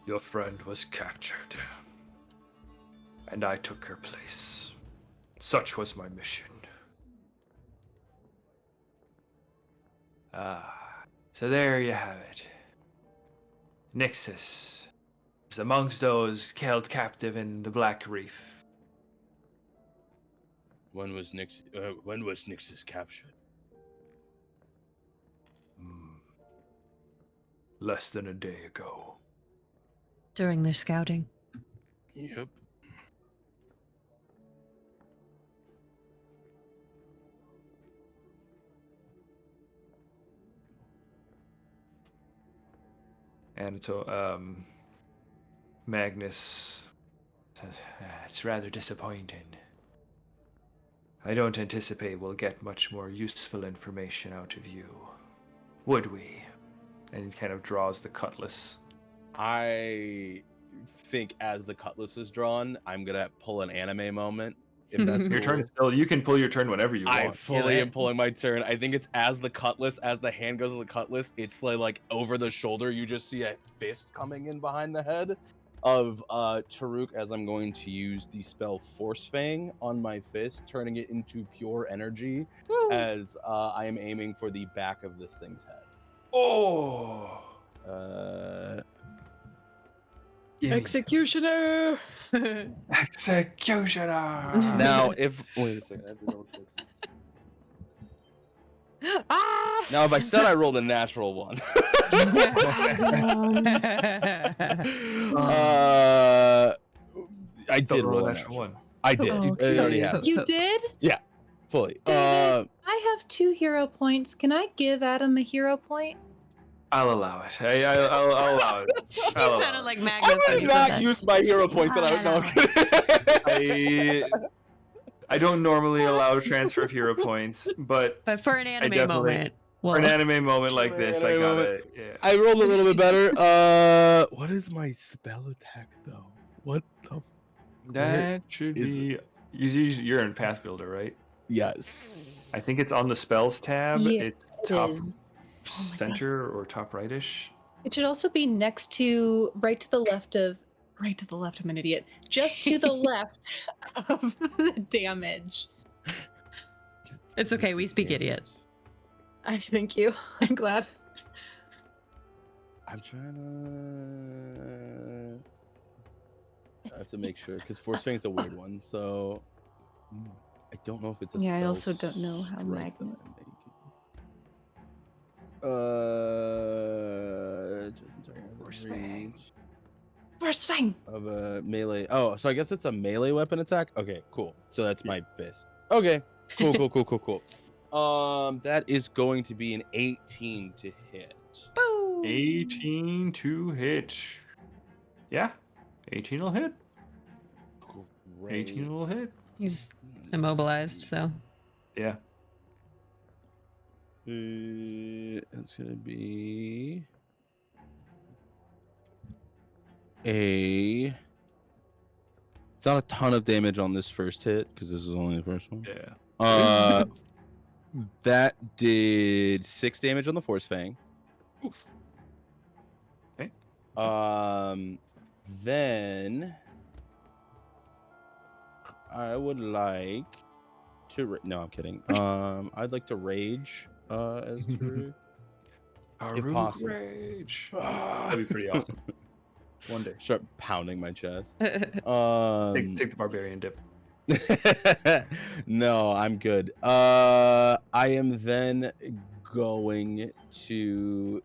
your friend was captured, and I took her place. Such was my mission. So there you have it. Nyxis is amongst those held captive in the Black Reef. When was Nyxis captured? Less than a day ago. During their scouting. Yep. And so, Magnus says, it's rather disappointing. I don't anticipate we'll get much more useful information out of you. Would we? And he kind of draws the cutlass. I think as the cutlass is drawn, I'm gonna pull an anime moment. If that's Your cool. turn is still, you can pull your turn whenever you I want. fully am pulling my turn. I think it's as the cutlass, as the hand goes to the cutlass, it's like over the shoulder. You just see a fist coming in behind the head of Taruk as I'm going to use the spell Force Fang on my fist, turning it into pure energy. Woo. As I am aiming for the back of this thing's head. Oh! Gimme. Executioner! Executioner! Now, if wait a second, I have to double check. Ah! Now, if I said I rolled a natural one, I did roll a natural one. I did. Okay. It already happened. You did? Fully. David, I have 2 hero points. Can I give Adam a hero point? I'll allow it. I'll allow it. He sounded like Magnus I when would you said not that. use my hero point that I was not. I don't normally allow transfer of hero points, but But for an anime definitely- moment. for an Well, anime moment like this, I gotta. Yeah. I rolled a little bit better. What is my spell attack though? What the? That should is be. You're in Path Builder, right? Yes. I think it's on the spells tab. Yeah, It's it top is. center or top rightish. It should also be next to, right to the left, I'm an idiot. Just to the left of the damage. it's okay. We speak idiot. I thank you. I'm glad. I'm trying to. I have to make sure because Force Fang is a weird one, so I don't know if it's a. Yeah, I spell also don't know how strike that magnet- I'm making. Force Fang. First Fang! of a melee. Oh, so I guess it's a melee weapon attack. Okay, cool. So that's my fist. Okay, cool. That is going to be an 18 to hit. Boom. 18 to hit. Yeah, 18 will hit. 18 will hit. He's immobilized, so. Yeah. It's gonna be a. It's not a ton of damage on this first hit because this is only the first one. Yeah. That did 6 damage on the Force Fang. Oof. Okay. Then I would like to. No, I'm kidding. I'd like to rage as Taruk. If Taruk possible. Rage. That'd be pretty awesome. One day. Start pounding my chest. Take the barbarian dip. No, I'm good. I am then going to,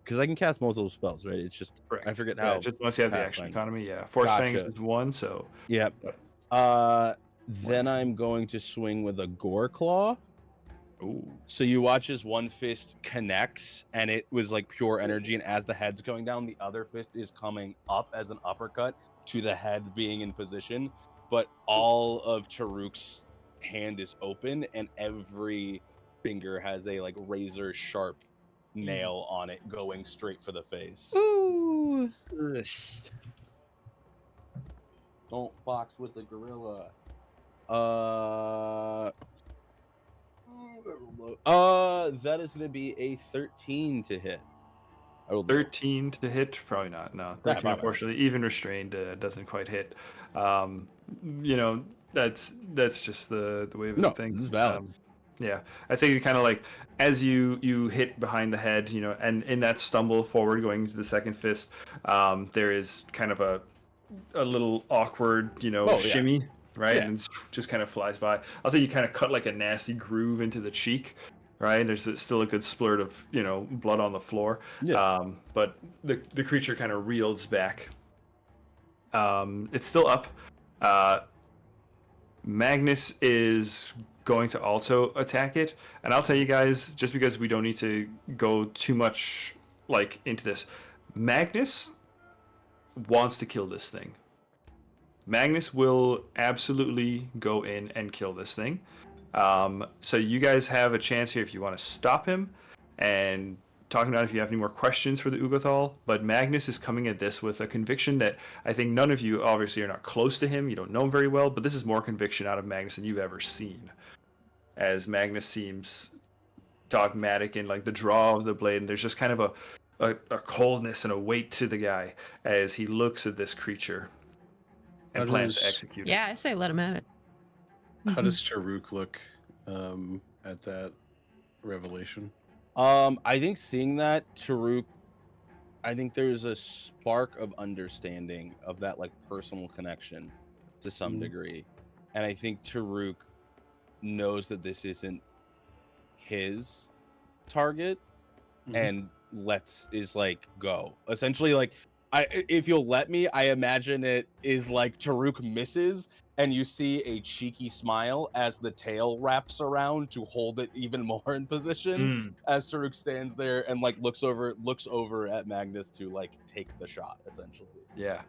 because I can cast multiple spells, right? It's just Correct. I forget Yeah, how. just once you have the action Pathfinder. economy, yeah. Force Fangs Gotcha. is 1, so Yep. Yep. Then I'm going to swing with a Gore Claw. ooh. So you watch as one fist connects, and it was like pure energy, and as the head's going down, the other fist is coming up as an uppercut to the head being in position. But all of Taruk's hand is open, and every finger has a like razor sharp nail on it going straight for the face. Ooh. Don't box with the gorilla. That is going to be a 13 to hit. I rolled low. 13 to hit? Probably not. No, 13 probably not. unfortunately, even restrained doesn't quite hit. That's just the way of the thing. This is valid. Yeah, I'd say you kind of like as you hit behind the head, and in that stumble forward going into the second fist, there is kind of a little awkward, shimmy, right? Yeah. And it just kind of flies by. I'll say you kind of cut like a nasty groove into the cheek, right? There's still a good splurt of, blood on the floor. Yeah. But the creature kind of reels back. It's still up. Magnus is going to also attack it, and I'll tell you guys, just because we don't need to go too much like into this, Magnus wants to kill this thing. Magnus will absolutely go in and kill this thing. So you guys have a chance here if you want to stop him and talking about if you have any more questions for the Ugothal. But Magnus is coming at this with a conviction that I think none of you obviously are not close to him. You don't know him very well, but this is more conviction out of Magnus than you've ever seen. As Magnus seems dogmatic in like the draw of the blade, and there's just kind of a coldness and a weight to the guy as he looks at this creature and plans to execute it. Yeah, I say let him have it. How does Taruk look at that revelation? I think seeing that, Taruk, I think there's a spark of understanding of that like personal connection to some degree. And I think Taruk knows that this isn't his target and is like go. Essentially, like if you'll let me, I imagine it is like Taruk misses and you see a cheeky smile as the tail wraps around to hold it even more in position as Taruk stands there and like looks over at Magnus to like take the shot, essentially. Yeah.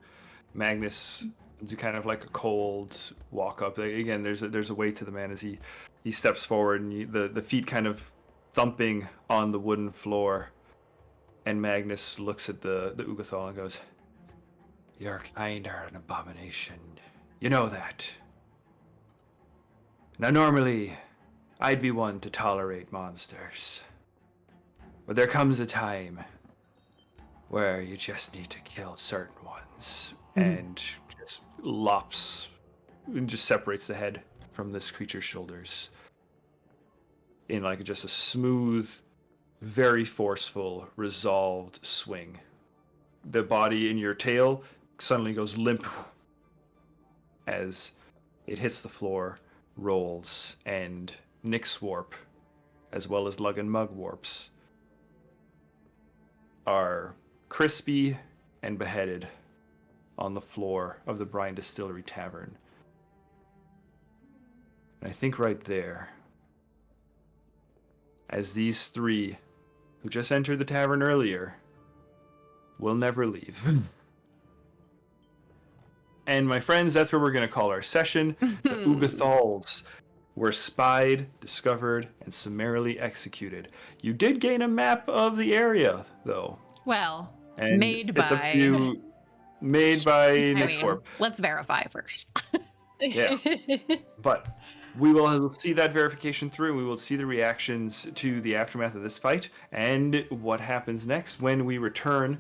Magnus do kind of like a cold walk up. Again, there's a weight to the man as he steps forward, and the feet kind of thumping on the wooden floor. And Magnus looks at the Ugothal and goes, "Your kind are an abomination. You know that. Now normally, I'd be one to tolerate monsters. But there comes a time where you just need to kill certain ones." And just lops and just separates the head from this creature's shoulders in like just a smooth, very forceful, resolved swing. The body in your tail suddenly goes limp as it hits the floor, rolls, and Nyx warp, as well as Lug and Mug warps, are crispy and beheaded on the floor of the Brine Distillery Tavern. And I think right there, as these three who just entered the tavern earlier will never leave. And my friends, that's where we're going to call our session. The Ugothals were spied, discovered, and summarily executed. You did gain a map of the area, though. Well, And made by... it's up to you. Made by Nyx Warp. Let's verify first. Yeah. But we will see that verification through, and we will see the reactions to the aftermath of this fight and what happens next when we return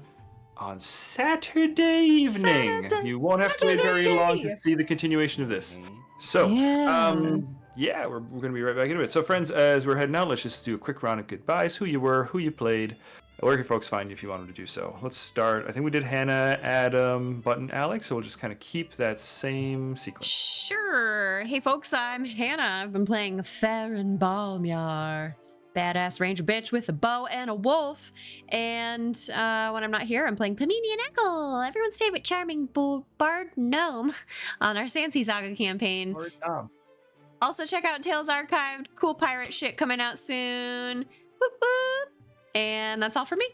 on Saturday evening. Saturday. You won't have to wait very long to Saturday. see the continuation of this. So, Yeah. we're going to be right back into it. So, friends, as we're heading out, let's just do a quick round of goodbyes. Who you were, who you played, where can folks find you if you want them to do so. Let's start. I think we did Hannah, Adam, Button, Alex, so we'll just kind of keep that same sequence. Sure. Hey, folks, I'm Hannah. I've been playing Farron Balmyar, badass ranger bitch with a bow and a wolf. And when I'm not here, I'm playing Pamini and Eckle, everyone's favorite charming bard gnome, on our Sansi Saga campaign. Also, check out Tales Archived. Cool pirate shit coming out soon. Whoop whoop. And that's all for me.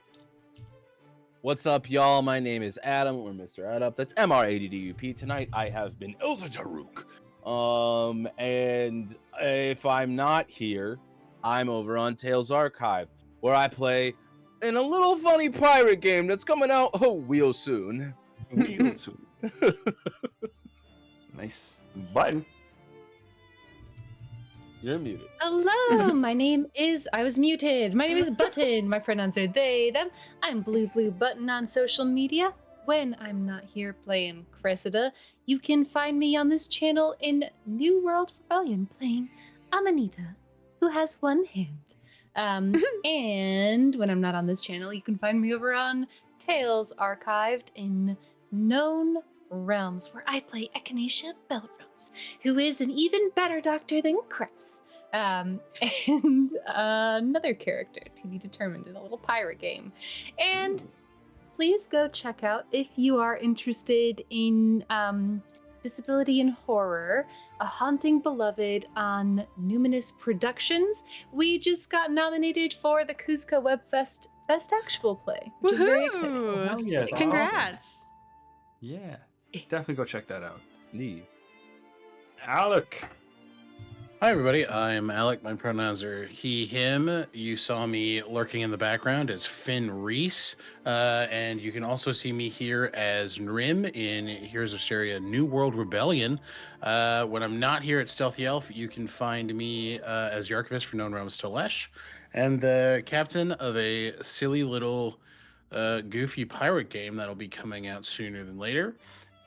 What's up, y'all? My name is Adam, or Mr. Adup. That's MRADDUP. Tonight, I have been Elder Taruk. And if I'm not here, I'm over on Tales Archive, where I play in a little funny pirate game that's coming out real soon. Real soon. Nice. Button. You're muted. Hello, my name is. I was muted. My name is Button. My pronouns are they, them. I'm Blue Button on social media. When I'm not here playing Cressida, you can find me on this channel in New World Rebellion playing Amanita, who has one hand. And when I'm not on this channel, you can find me over on Tales Archived in Known Realms, where I play Echinacea Belrose, who is an even better doctor than Cress. And another character to be determined in a little pirate game. And please go check out, if you are interested in disability and horror, A Haunting Beloved on Numinous Productions. We just got nominated for the Cusco Web Fest Best Actual Play, which is very exciting. Woohoo! Oh, yes. Congrats. Yeah. Definitely go check that out. Neat. Alec. Hi, everybody. I'm Alec. My pronouns are he, him. You saw me lurking in the background as Finn Reese. And you can also see me here as Nrim in Heroes of Histaeria New World Rebellion. When I'm not here at Stealthy Elf, you can find me as the Archivist for Known Realms Telesh, and the captain of a silly little goofy pirate game that'll be coming out sooner than later.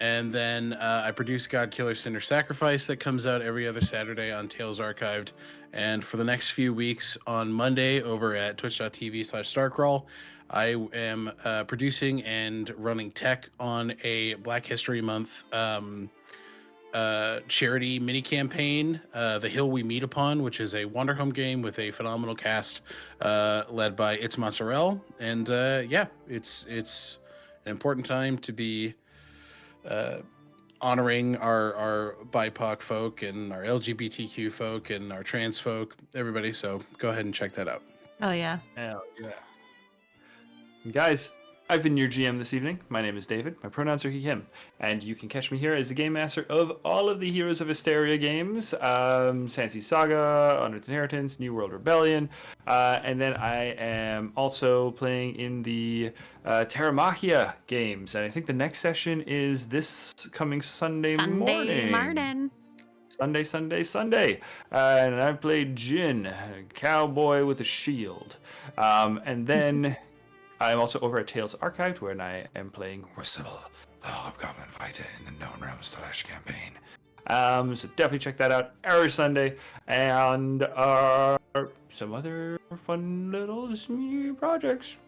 And then I produce God Killer Sinner Sacrifice that comes out every other Saturday on Tales Archived. And for the next few weeks on Monday over at twitch.tv/Starcrawl, I am producing and running tech on a Black History Month charity mini campaign, The Hill We Meet Upon, which is a Wanderhome game with a phenomenal cast led by It's Mozzarella. And yeah, it's an important time to be honoring our BIPOC folk and our LGBTQ folk and our trans folk, everybody. So go ahead and check that out. Oh, yeah. Hell yeah. And guys, I've been your GM this evening. My name is David. My pronouns are he, him. And you can catch me here as the game master of all of the Heroes of Histaeria games. Sansi Saga, Unearthed Inheritance, New World Rebellion. And then I am also playing in the Terramachia games. And I think the next session is this coming Sunday morning. Sunday. And I played Jin, a cowboy with a shield. And then I'm also over at Tales Archived, where I am playing Whistle, the Hobgoblin Fighter in the Known Realms Telesh campaign. So definitely check that out every Sunday. And some other fun little new projects.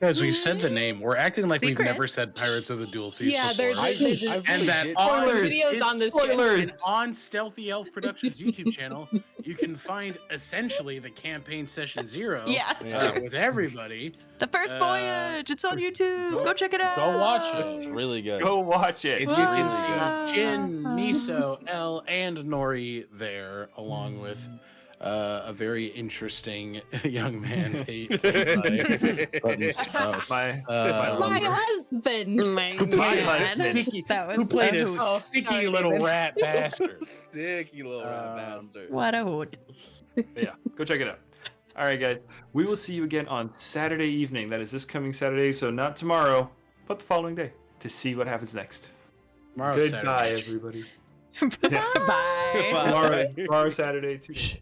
Guys, we've said the name. We're acting like we've Secret. never said Pirates of the Dual Seas Yeah, before. And that Spoilers. videos on this Spoilers. And on Stealthy Elf Productions YouTube channel, you can find essentially the campaign session 0 Yeah. with everybody. The first voyage. It's on YouTube. Go check it out. Go watch it. It's really good. Go watch it. You can Wow. see Jin, Miso, Elle, and Nori there, along with a very interesting young man played by Button's spouse. My My husband. My My God. husband. That Who was played a a hoot. sticky sorry, little David. rat bastard. Sticky little bastard. What a hoot. Yeah, go check it out. All right, guys. We will see you again on Saturday evening. That is this coming Saturday, so not tomorrow, but the following day, to see what happens next. Tomorrow's Goodbye, Saturday. everybody. Bye. Tomorrow Saturday, 2 days. Shh.